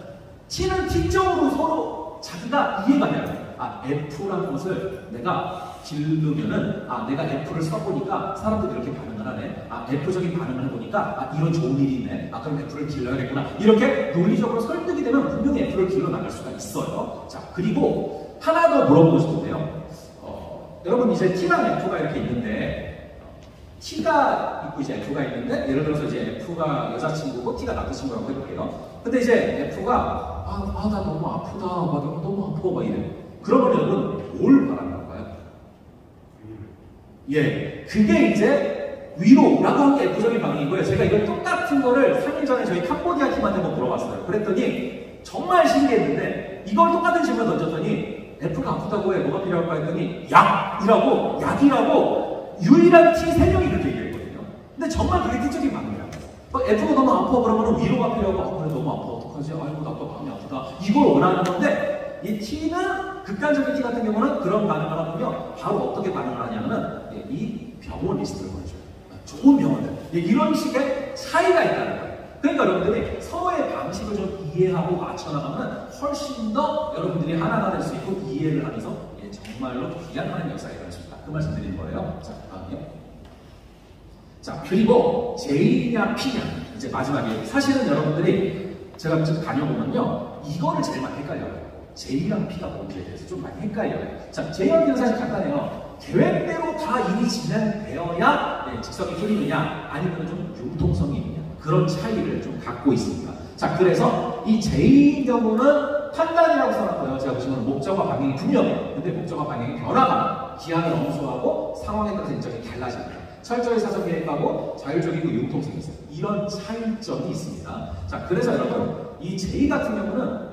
T는 T적으로 서로 자기가 이해가 돼야 돼. 아, F라는 것을 내가 기르면은, 아, 내가 F를 써보니까 사람들이 이렇게 반응을 하네. 아, F적인 반응을 해보니까, 아, 이런 좋은 일이 있네. 아, 그럼 F를 길러야겠구나. 이렇게 논리적으로 설득이 되면 분명히 F를 길러 나갈 수가 있어요. 자, 그리고 하나 더 물어보고 싶은데요. 여러분 이제 T랑 F가 이렇게 있는데, T가 있고 이제 F가 있는데, 예를 들어서 이제 F가 여자친구고 T가 남자친구라고 해볼게요. 근데 이제 F가, 나 너무 아프다. 막 너무 아파. 막 이래. 그러면 여러분 뭘 바라는 건가요? 예, 그게 이제 위로라고 한 게 F적인 반응이고요. 제가 이걸 똑같은 거를 3일 전에 저희 캄보디아 팀한테 한번 물어봤어요. 그랬더니 정말 신기했는데 이걸 똑같은 질문을 던졌더니 F가 아프다고 해. 뭐가 필요할까 했더니 약이라고 유일한 T 3명이 그렇게 얘기했거든요. 근데 정말 그게 T적인 반응이에요. F가 너무 아파 그러면 위로가 필요하고 그래 너무 아파 어떡하지? 아이고 나도 마음이 아프다. 이걸 원하는 건데 이 T는 극단적인 T 같은 경우는 그런 반응을 하면요. 바로 어떻게 반응을 하냐면은 이 병원 리스트를 보내줘요. 좋은 병원들. 이런 식의 차이가 있다는 거예요. 그러니까 여러분들이 서로의 방식을 좀 이해하고 맞춰나가면 훨씬 더 여러분들이 하나가 될 수 있고 이해를 하면서 정말로 귀한 하나님의 역사가 일어날 수 있다. 그 말씀 드린 거예요. 자, 다음이요. 자, 그리고 J냐 P냐 이제 마지막에 사실은 여러분들이 제가 좀 다녀보면요 이거를 제일 많이 헷갈려요. J랑 P가 뭔지에 대해서 좀 많이 헷갈려요. 자, J랑 P는 사실 간단해요. 계획대로 다 일이 진행되어야 직성이 풀리느냐 아니면 좀 융통성이 있느냐 그런 차이를 좀 갖고 있습니다. 자, 그래서 이 J인 경우는 판단이라고 써놨고요. 제가 보시면 목적과 방향이 분명해요. 근데 목적과 방향이 변화가 기한을 엄수하고 상황에 따라서 일정이 달라집니다. 철저히 사전 계획하고 자율적이고 융통성이 있어요. 이런 차이점이 있습니다. 자, 그래서 여러분 이 J 같은 경우는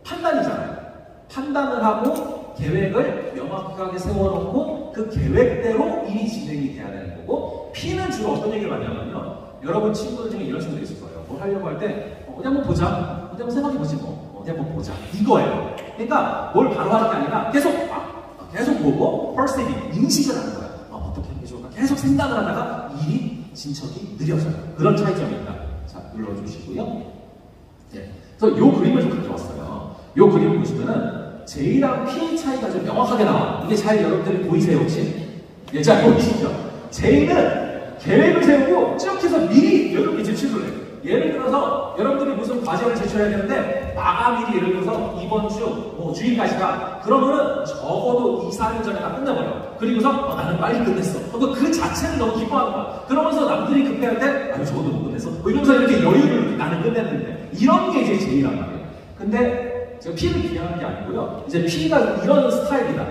판단이잖아요. 판단을 하고 계획을 명확하게 세워놓고 그 계획대로 일이 진행이 돼야 되는 거고 P는 주로 어떤 얘기를 많이 하냐면요. 여러분 친구들 중에 이런 친구들이 있을 거예요. 뭘 하려고 할 때 어디 한번 보자. 어디 한번 생각해보지 뭐. 어디 한번 보자. 이거예요. 그러니까 뭘 바로 하는 게 아니라 계속 보고 perceiving, 인식을 하는 거예요. 어떻게 하는 게 좋을까? 계속 생각을 하다가 일이 진척이 느려져요. 그런 차이점이 있다. 자, 눌러주시고요. 네. 그래서 이 그림을 좀 가져왔어요. 이 그림을 보시면은 J랑 P 차이가 좀 명확하게 나와요. 이게 잘 여러분들이 보이세요 혹시? 예, 잘 보이시죠? J는 계획을 세우고 쭉 해서 미리 이렇게 제출을 해요. 예를 들어서 여러분들이 무슨 과제를 제출해야 되는데 마감일이 예를 들어서 이번 주 뭐 주일까지가 그러면은 적어도 2, 4일 전에 다 끝내버려요. 그리고서 나는 빨리 끝냈어. 그 자체를 너무 기뻐하는 거야. 그러면서 남들이 급해할 때 아유 적어도 못 끝냈어. 이러면서 이렇게 여유를 나는 끝냈는데 이런 게 이제 J란 말이에요. 근데 제가 P를 비하하는 게 아니고요. 이제 P가 이런 스타일이다.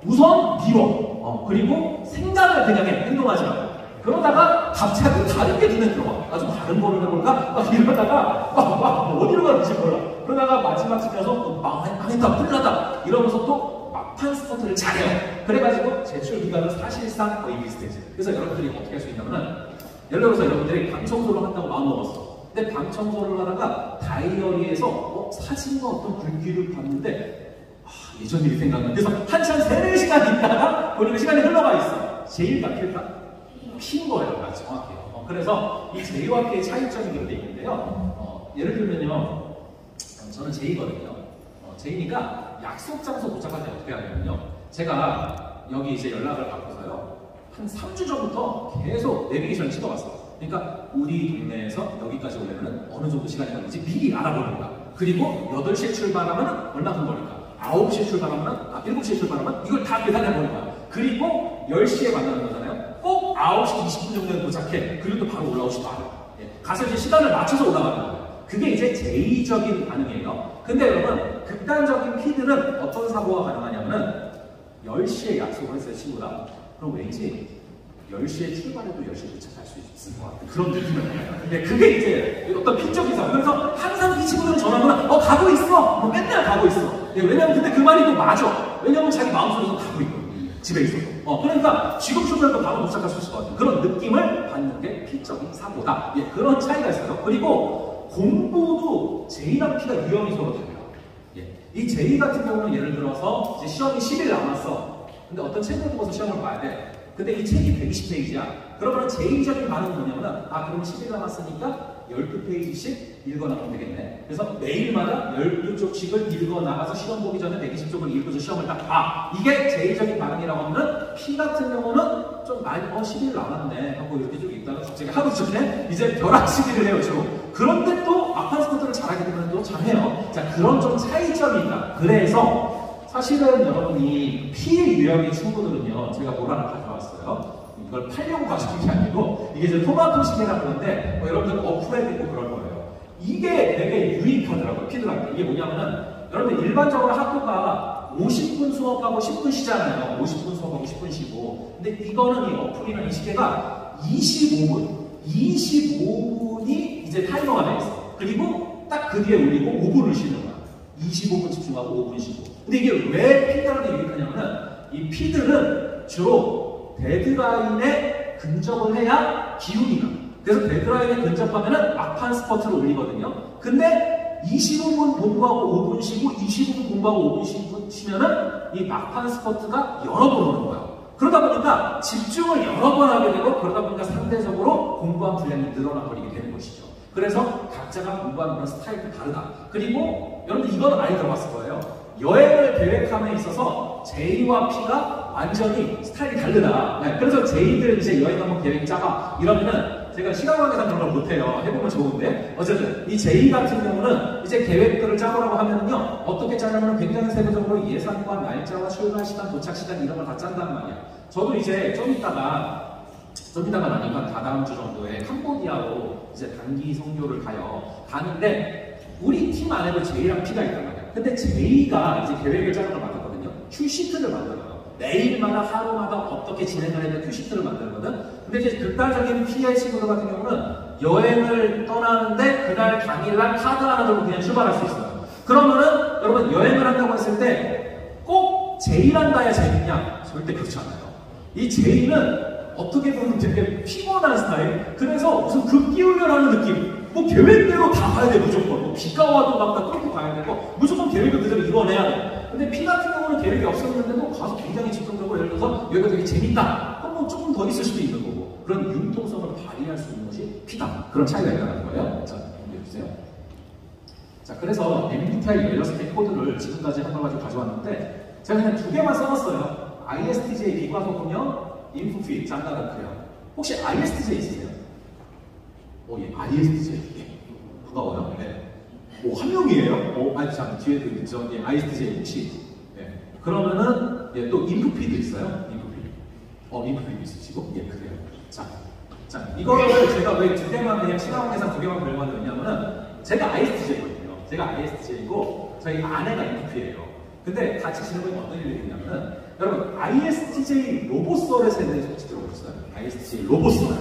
우선 미뤄. 그리고 생각을 그냥 해. 행동하지 마. 그러다가 갑자기 다른 게 눈에 들어와. 나 좀 다른 거를 해볼까? 이러다가 어디로 가는지 몰라. 그러다가 마지막 집 가서 망했다, 풀렸다. 이러면서 또 막판 스타트를 잘해요. 그래가지고 제출 기간은 사실상 거의 비슷해져요. 그래서 여러분들이 어떻게 할 수 있냐면은 예를 들어서 여러분들이 방 청소를 한다고 마음먹었어. 근데 방 청소를 하다가 다이어리에서 사진과 어떤 글귀를 봤는데 예전 일이 생각나. 그래서 한참 3-4시간 있다가 보니까 시간이 흘러가 있어. 제일 낫겠다? P인 거예요. 맞죠? 정확해요. 그래서 이 J와 P의 차이점이 그렇게 있는데요. 예를 들면요. 저는 J거든요. J니까 약속 장소 도착할 때 어떻게 하냐면요. 제가 여기 이제 연락을 받고서요. 한 3주 전부터 계속 내비게이션을 찍어봤어요. 그러니까 우리 동네에서 여기까지 오려면 어느 정도 시간이 걸릴지 미리 알아보는 거야. 그리고 8시에 출발하면 얼마큼 걸릴까? 9시에 출발하면 7시에 출발하면 이걸 다 계산해보는 거야. 그리고 10시에 만나는 거잖아요. 꼭 9시 20분 정도에 도착해. 그리고 또 바로 올라오지도 않아. 가서 이제 시간을 맞춰서 올라가는 거예요. 그게 이제 J적인 반응이에요. 근데 여러분, 극단적인 P들은 어떤 사고가 가능하냐면은 10시에 약속을 했어요, 친구랑. 그럼 왠지 10시에 출발해도 10시에 도착할 수 있을 것 같은 그런 느낌을 받아요. 그게 이제 어떤 P적인 사고. 그래서 항상 이 친구들은 전화하면 가고 있어! 맨날 가고 있어. 왜냐면 근데 그 말이 또 맞아. 왜냐면 자기 마음속에서 가고 있거든. 집에 있어서. 그러니까 지금 출발해도 바로 도착할 수 있을 것 같은 그런 느낌을 받는 게 P적인 사고다. 그런 차이가 있어요. 그리고 공부도 J랑 P가 유형이 서로 달라요. 이 J 같은 경우는 예를 들어서 이제 시험이 10일 남았어. 근데 어떤 책을 보고서 시험을 봐야 돼. 근데 이 책이 120페이지야. 그러면 J적인 반응은 뭐냐면 그럼 10일 남았으니까 12페이지씩 읽어나가면 되겠네. 그래서 매일마다 12쪽씩을 읽어나가서 시험 보기 전에 120쪽을 읽고서 시험을 딱 봐. 이게 J적인 반응이라고 하면 P 같은 경우는 좀 많이 10일 남았네 하고 이렇게 좀 읽다가 갑자기 하루 전에 이제 벼락치기를 해요. 주로. 그런데 또 막판 스포트를 잘하게 되면 또 잘해요. 자, 그런 좀 차이점이 있다. 그래서 사실은 여러분이 P 유형의 친구들은요, 제가 뭘 하나 가져왔어요. 이걸 팔려고 가져온 게 아니고, 이게 이제 토마토 시계라고 하는데, 여러분들 어플에 있고 그럴 거예요. 이게 되게 유익하더라고요, P들한테. 이게 뭐냐면은, 여러분들 일반적으로 학교가 50분 수업하고 10분 쉬잖아요. 50분 수업하고 10분 쉬고. 근데 이거는 이 어플이나 이 시계가 25분이 이제 타이머가 돼 있어. 그리고 딱 그 뒤에 올리고 5분을 쉬는 거야. 25분 집중하고 5분 쉬고. 근데 이게 왜 피드한테 유익하냐면은 이 피드는 주로 데드라인에 근접을 해야 기운이 나. 그래서 데드라인에 근접하면은 막판 스쿼트를 올리거든요. 근데 25분 공부하고 5분 쉬고 25분 공부하고 5분 쉬면은 이 막판 스쿼트가 여러 번 오는 거예요. 그러다 보니까 집중을 여러 번 하게 되고 그러다 보니까 상대적으로 공부한 분량이 늘어나 버리게 되는 것이죠. 그래서 각자가 공부하는 그런 스타일도 다르다. 그리고 여러분들 이건 많이 들어봤을 거예요. 여행을 계획함에 있어서 J와 P가 완전히 스타일이 다르다. 네, 그래서 J들 이제 여행 한번 계획 짜봐 이러면은 제가 시간 관계상 그런 걸 못해요. 해보면 좋은데 어쨌든 이 J 같은 경우는 이제 계획들을 짜보라고 하면은요 어떻게 짜냐면 굉장히 세부적으로 예산과 날짜와 출발 시간, 도착 시간 이런 걸 다 짠단 말이야. 저도 이제 좀 이따가 아니면 다다음 주 정도에 캄보디아로 이제 단기 선교를 가는데 우리 팀 안에도 J랑 P가 있단 말이야. 근데 J가 이제 계획을 짜는 걸 맡았거든요. 큐시트를 만들어요. 매일마다 하루마다 어떻게 진행을 해야 큐시트를 만들거든. 근데 이제 극단적인 P의 친구들 같은 경우는 여행을 떠나는데 그날 당일날 카드 하나 들고 그냥 출발할 수 있어요. 그러면은 여러분 여행을 한다고 했을 때 꼭 J랑 가야 재밌냐? 절대 그렇지 않아요. 이 J는 어떻게 보면 되게 피곤한 스타일. 그래서 무슨 급기훈련하는 느낌. 뭐 계획대로 다 가야 돼 무조건. 뭐 비가 와도 막 다 끌고 가야 되고 무조건 계획을 그대로 이뤄내야 돼. 근데 P 같은 경우는 계획이 없었는데도 가서 굉장히 집중적으로 예를 들어서 여기가 되게 재밌다. 그럼 뭐 조금 더 있을 수도 있는 거고. 그런 융통성을 발휘할 수 있는 것이 P다. 그런 차이가 있다는 거예요. 자, 보여주세요. 자, 그래서 MBTI 16개 코드를 지금까지 한 번 가지고 가져왔는데 제가 그냥 2개만 써놨어요. ISTJ 비과소금형, 인프피, 장다르크요. 혹시 ISTJ 있으세요? 예, ISTJ. 예, 반가워요. 네. 한 명이에요? 아니, 참, 뒤에도 있죠. 예, ISTJ 혹시. 네. 그러면은, 예, 또 인프피도 있어요. 인프피도 있으시고. 예, 그래요. 자, 이거를 제가 왜 2개만 그냥 시간 관계상 2개만 걸고 왜냐면은, 제가 ISTJ거든요. 제가 ISTJ고, 저희 아내가 인프피예요. 근데 같이 지내보니 어떤 일이 있냐면은, 여러분, ISTJ 로봇설에 대해서 혹시 들어보셨어요? ISTJ 로봇설.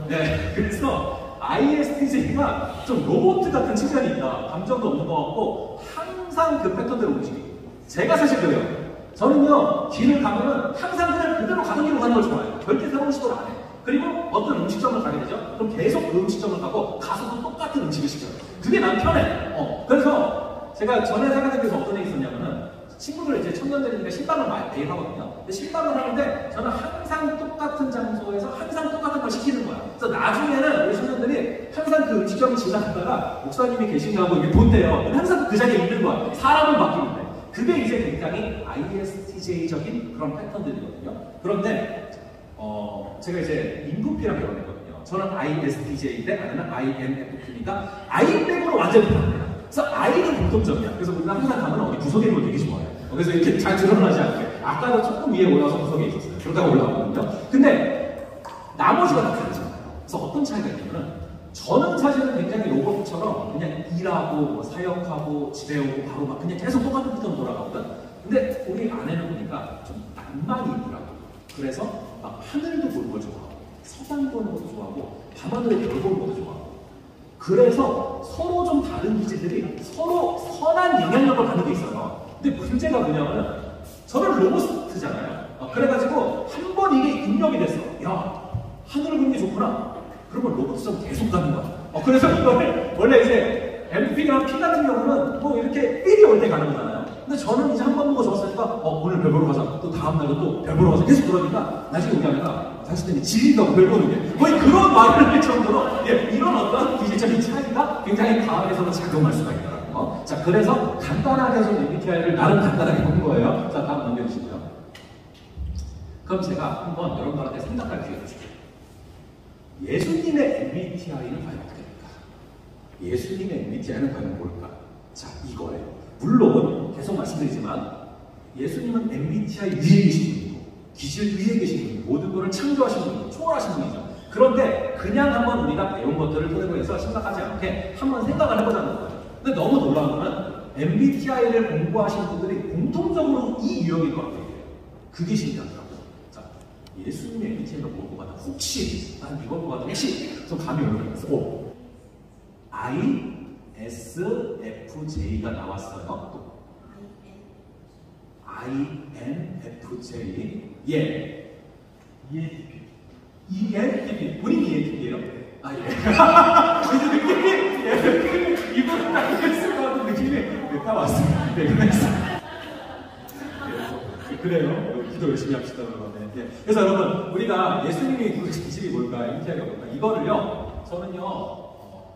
네, 그래서 ISTJ가 좀 로봇 같은 측면이 있다. 감정도 없는 것 같고, 항상 그 패턴대로 움직이고. 제가 사실 그래요. 저는요, 길을 가면은 항상 그냥 그대로 가는 길로 가는 걸 좋아해요. 절대 새로운 시도를 안 해. 그리고 어떤 음식점을 가게 되죠? 그럼 계속 그 음식점을 가고, 가서도 똑같은 음식을 시켜요. 그게 난 편해. 그래서 제가 전에 생각한 데서 어떤 일이 있었냐면은, 친구들 이제 청년들이니까 신방을 매일 하거든요. 근데 신방을 하는데 저는 항상 똑같은 장소에서 항상 똑같은 걸 시키는 거야. 그래서 나중에는 우리 청년들이 항상 그 음식점을 지나가다가 목사님이 계시냐고 이렇게 본대요. 근데 항상 그 자리에 있는 거야. 사람은 바뀌는데. 그게 이제 굉장히 ISTJ적인 그런 패턴들이거든요. 그런데 제가 이제 인프피랑 결혼했거든요. 저는 ISTJ인데 아내는 INFP니까 I 빼고는 완전히 다릅니다. 그래서 I는 공통점이야. 그래서 우리가 항상 가면 어디 구석에 있는 걸 되게 좋아해요. 그래서 이렇게 잘 드러나지 않게. 아까도 조금 위에 올라와서 구석에 있었어요. 그러다가 올라왔거든요. 근데 나머지가 다 다르잖아요. 그래서 어떤 차이가 있냐면 저는 사실은 굉장히 로봇처럼 그냥 일하고 뭐 사역하고 집에 오고 바로 막 그냥 계속 똑같은 패턴 돌아가거든. 근데 우리 아내는 보니까 좀 낭만이 있더라고. 그래서 막 하늘도 보는 걸 좋아하고 서방 보는 것도 좋아하고 밤하늘에 별 보는 것도 좋아하고 그래서 서로 좀 다른 기질들이 서로 선한 영향력을 받는 게 있어요. 근데 문제가 뭐냐면 저는 로봇잖아요. 그래가지고 한 번 이게 입력이 됐어. 야, 하늘을 보는 게 좋구나. 그러면 로봇처럼 계속 가는 거야. 그래서 이거를 원래 이제 MP랑 P 같은 경우는 뭐 이렇게 삘이 올 때 가는 거잖아요. 근데 저는 이제 한 번 보고 좋았으니까 오늘 별 보러 가자. 또 다음 날도 또 별 보러 가자. 계속 그러니까 나중에 우리 아내가 당신들이 질린다고 별 보는 게 거의 그런 말을 할 정도로 이런 어떤 기질적인 차이가 굉장히 가을에서는 작용할 수가 있더라고요. 자, 그래서 간단하게 좀 MBTI를 나름 간단하게 본 거예요. 자, 다음 넘겨주시고요. 그럼 제가 한번 여러분들한테 생각할 기회를 줄게요. 예수님의 MBTI는 과연 어떻게 될까? 예수님의 MBTI는 과연 뭘까? 자, 이거예요. 물론 계속 말씀드리지만 예수님은 MBTI 위에 계신 분이고 기질 위에 계신 분이고 모든 것을 창조하신 분이고 초월하신 분이죠. 그런데 그냥 한번 우리가 배운 것들을 토대로 해서 심각하지 않게 한번 생각을 해보자는 거예요. 근데 너무 놀라운 거는 MBTI를 공부하신 분들이 공통적으로 이 유형인 것 같아요. 그게 신기하더라고요. 자, 예수님의 MBTI가 뭘 것 같아? 혹시 난 이걸 것 같아? 혹시 좀 감이 오는 거 ISFJ가 나왔어요. 또 INFJ. 예. ENTP. 본인이 ENTP예요? 아, 예. 왠지 느낌이, 예, 이분 딱 있을 것 같은 느낌이 딱 왔습니다. 네, 끝났습니다. 그래요. 기도 열심히 합시다, 그러면. 네. 그래서 여러분, 우리가 예수님이 그 진실이 뭘까, MBTI가 뭘까, 이거를요, 저는요,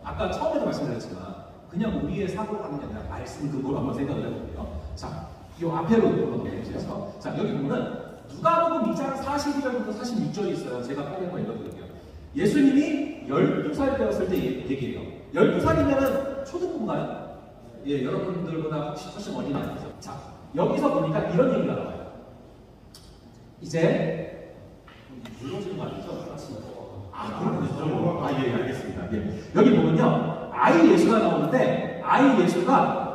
아까 처음에도 말씀드렸지만, 그냥 우리의 사고로 가는 게 아니라 말씀 그걸 한번 생각을 해볼게요. 자, 이 앞에로 넘어가서. 자, 여기 보면은, 누가복음 2장 42절부터 46절이 있어요. 제가 빨리 한번 읽어드릴게요. 예수님이 12살 되었을 때 얘기해요. 12살이면은 초등부인가요? 예, 여러분들보다 훨씬 어린 나이죠. 자, 여기서 보니까 이런 얘기가 나와요. 이제 눌러주는 거 아니죠? 그렇군요. 예, 알겠습니다. 예. 여기 보면요, 아이 예수가 나오는데 아이 예수가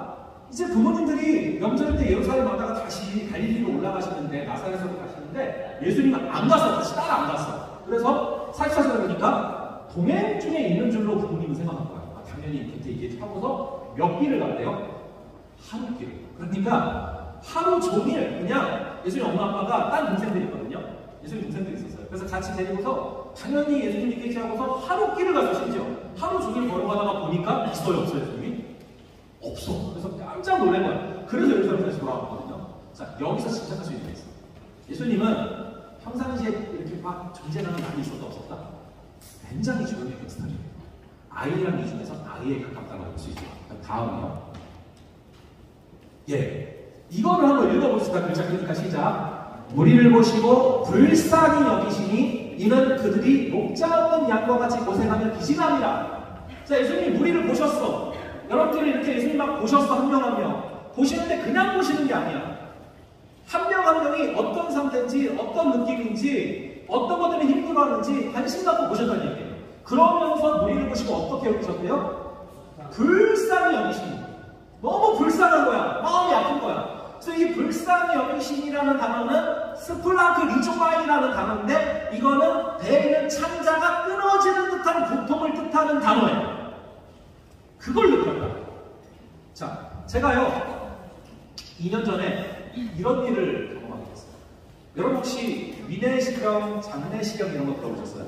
이제 부모님들이 명절 때 예루살렘 왔다가 다시 갈릴리로 올라가시는데 나사렛으로 가시는데 예수님은 안 갔어. 다시 따라 안 갔어. 그래서 44절에 보니까 동행 중에 있는 줄로 부모님은 생각한 거예요. 당연히 그때 이게 타고서 몇 길을 갔대요? 하루 길. 그러니까 하루 종일 그냥 예수님 엄마 아빠가 딴 동생들이 있거든요. 예수님 동생들이 있었어요. 그래서 같이 데리고서 당연히 예수님 믿겠지 하고서 하루 길을 가서 심지어 하루 종일 걸어가다가 보니까 있어요, 없어요, 예수님이? 없어. 그래서 깜짝 놀란 거야. 그래서 예루살렘 다시 돌아왔거든요. 자, 여기서 짐작할 수 있는 게 있어요. 예수님은 평상시에 이렇게 막 존재감이 많이 있었다 없었다? 굉장히 조용했던 스타일이에요. 아이랑 이 중에서 아이에 가깝다고 볼 수 있죠. 다음이요. 예. 이거를 한번 읽어보시다. 글자 그러니까 시작. 무리를 보시고 불쌍히 여기시니 이는 그들이 목자 없는 양과 같이 고생하며 기진함이라. 자, 예수님이 무리를 보셨어. 여러분들이 이렇게 예수님 막 보셨어. 한 명 한 명. 보시는데 그냥 보시는 게 아니야. 한 명 한 명이 어떤 상태인지, 어떤 느낌인지, 어떤 것들이 힘들어하는지 관심 갖고 보셨다는 얘기예요. 그러면서 무리를 보시고 어떻게 여기셨대요? 불쌍히 여기시니. 너무 불쌍한 거야. 마음이 아픈 거야. 그래서 이 불쌍히 여기심이라는 단어는 스플랑크 리조바이라는 단어인데 이거는 배에 있는 창자가 끊어지는 듯한 고통을 뜻하는 단어예요. 그걸 느꼈다. 자, 제가요 2년 전에 이런 일을 경험하게 됐어요. 여러분 혹시 위내시경, 장내시경 이런 거 들어보셨어요?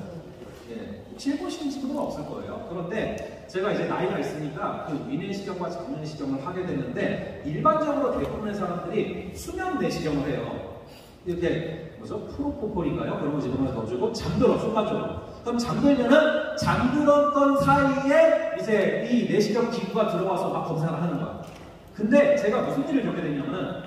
예, 혹시 해보신 분은 없을 거예요. 그런데 제가 이제 나이가 있으니까 그 위내시경과 장내시경을 하게 됐는데 일반적으로 대부분의 사람들이 수면 내시경을 해요. 이렇게 뭐죠? 프로포폴인가요? 그런 거 지금에 넣어주고 잠들어 순간적으로. 그럼 잠들면은 잠들었던 사이에 이제 이 내시경 기구가 들어와서 막 검사를 하는 거야. 근데 제가 무슨 일을 겪게 됐냐면은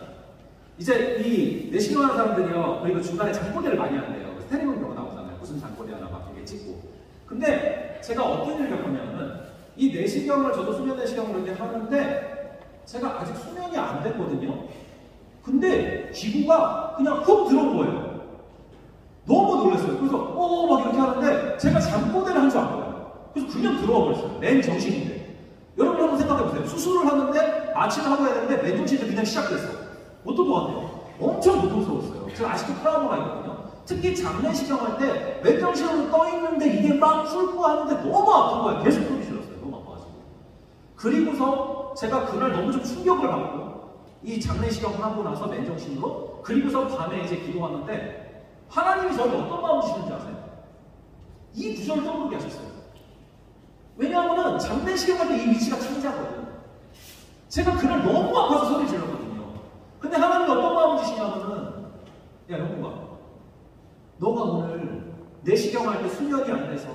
이제 이 내시경 하는 사람들이요. 그리고 중간에 잠꼬대를 많이 한대요. 스테레오 경우 나오잖아요. 무슨 잠꼬대 하나 막 이렇게 찍고. 근데 제가 어떤 일을 겪었냐면은 이 내시경을 저도 수면 내시경을 이렇게 하는데 제가 아직 수면이 안 됐거든요. 근데 기구가 그냥 훅 들어온 거예요. 너무 놀랐어요. 그래서 막 이렇게 하는데 제가 잠꼬대를 한 줄 안 거예요. 그래서 그냥 들어와 버렸어요. 맨 정신인데. 여러분 한번 생각해 보세요. 수술을 하는데 마취를 하고 해야 되는데 맨 정신인데 그냥 시작됐어. 어떤 거 같아요? 엄청 고통스러웠어요. 제가 아직도 트라우마가 있거든요. 특히 장내시경 할 때 맨정신으로 떠 있는데 이게 막 훑고 하는데 너무 아픈 거예요. 계속 소리 질렀어요. 너무 아파가지고. 그리고서 제가 그날 너무 좀 충격을 받고 이 장내시경을 하고 나서 맨정신으로 그리고서 밤에 이제 기도하는데 하나님이 저를 어떤 마음 주시는지 아세요? 이 구절을 떠오르게 하셨어요. 왜냐하면 장내시경 할 때 이 위치가 창자거든요. 제가 그날 너무 아파서 소리 질렀거든요. 근데 하나님이 어떤 마음 주시냐면은 야 영구가 너가 오늘 내시경 할 때 수면이 안 돼서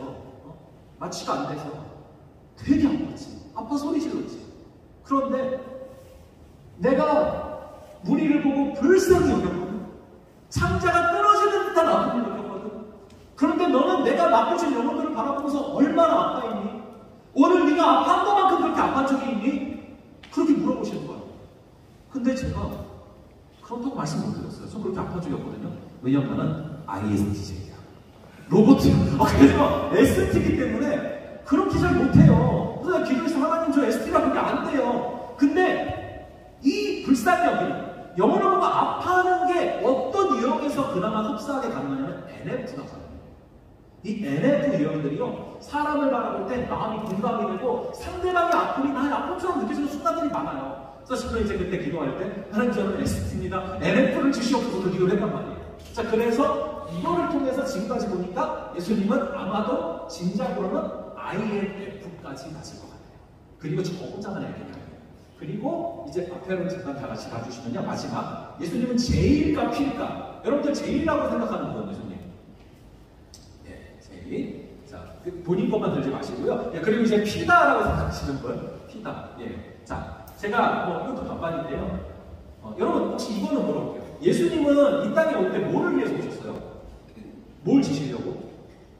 마취가 안 돼서 되게 아팠지. 아파 소리 질렀지. 그런데 내가 무리를 보고 불쌍히 여겼거든. 창자가 끊어지는 듯한 아픔을 느꼈거든. 그런데 너는 내가 맡겨진 영혼들을 바라보면서 얼마나 아파했니? 오늘 네가 아파한 것만큼 그렇게 아파한 적이 있니? 그렇게 물어보시는 거예요. 근데 제가 그렇다고 말씀 못 드렸어요. 저 그렇게 아파한 적이 없거든요. 왜냐면 나는 ISTJ야. 로봇이야. 그래서 ST이기 때문에 그렇게 잘 못해요. 그래서 기도해서 하나님 저 ST가 그렇게 안 돼요. 근데 이 불쌍히 여기는 영혼을 보고 아파하는 게 어떤 유형의 어디서 그나마 흡사하게 가능하냐면 NF가 가능해요. 이 NF 유형들이요, 사람을 바라볼 때 마음이 공감이 되고 상대방의 아픔이 나의 아픔처럼 느껴지는 순간들이 많아요. 그래서 저는 이제 그때 기도할 때 하나님 저는 ST입니다. NF를 주시옵소서 기도를 했단 말이에요. 자, 그래서 이거를 통해서 지금까지 보니까 예수님은 아마도 진작으로는 INF까지 가실 것 같아요. 그리고 저 혼자만 얘기해요. 그리고 이제 앞에를 잠깐 다 같이 봐주시면요, 마지막 예수님은 제일까 필까? 여러분들 제일이라고 생각하는 분 예수님. 예, 제일. 자, 본인 것만 들지 마시고요. 예, 그리고 이제 피다라고 생각하시는 분, 피다. 예, 자, 제가 이것도 반반인데요. 여러분 혹시 이거는 물어볼게요. 예수님은 이 땅에 올 때 뭐를 위해서 오셨어요? 뭘 지시려고?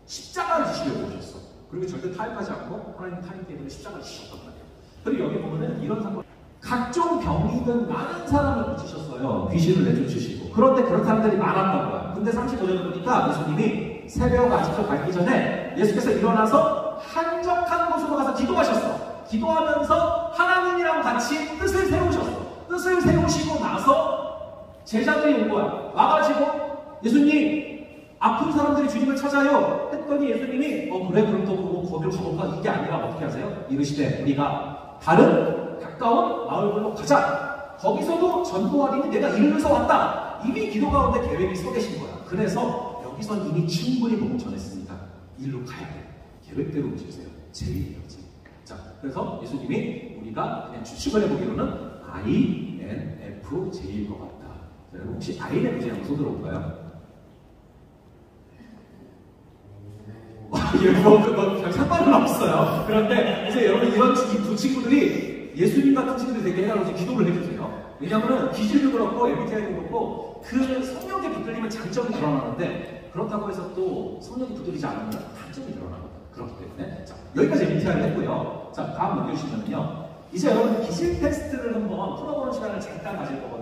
십자가를 지시려고 오셨어. 그리고 절대 타협하지 않고 하나님 타임 때문에 십자가를 지셨단 말이에요. 그리고 여기 보면은 이런 상황, 각종 병이든 많은 사람을 고치셨어요. 귀신을 내쫓으시고. 그런데 그런 사람들이 많았던 거야. 근데 35절에 보니까 예수님이 새벽 아직도 밝기 전에 예수께서 일어나서 한적한 곳으로 가서 기도하셨어. 기도하면서 하나님이랑 같이 뜻을 세우셨어. 뜻을 세우시고 나서 제자들이 온 거야. 와가지고 예수님 아픈 사람들이 주님을 찾아요 했더니 예수님이 그래 그럼 또 거기로 가볼까? 이게 아니라 어떻게 하세요? 이르시되 우리가 다른 가까운 마을로 가자. 거기서도 전도하리니 내가 이르면서 왔다. 이미 기도 가운데 계획이 서 계신 거야. 그래서 여기선 이미 충분히 복음 전했으니까 일로 가야 돼. 계획대로 움직이세요. 제일이었지. 자, 그래서 예수님이 우리가 그냥 추측을 해보기로는 INFJ일 것 같다. 자, 여러분 혹시 INFJ 한번 손 들어볼까요? 별 상관은 없어요. 그런데 이제 여러분 이런 두 친구들이 예수님 같은 친구들이 되게 해달라고 기도를 해주세요. 왜냐하면 기질도 그렇고 MBTI도 그렇고 그 성령에 붙들리면 장점이 드러나는데 그렇다고 해서 또 성령이 붙들리지 않으면 단점이 드러납니다. 그렇기 때문에 자, 여기까지 MBTI를 했고요. 자, 다음 넘겨주시면요. 이제 여러분 기질 테스트를 한번 풀어보는 시간을 잠깐 가질 거거든요.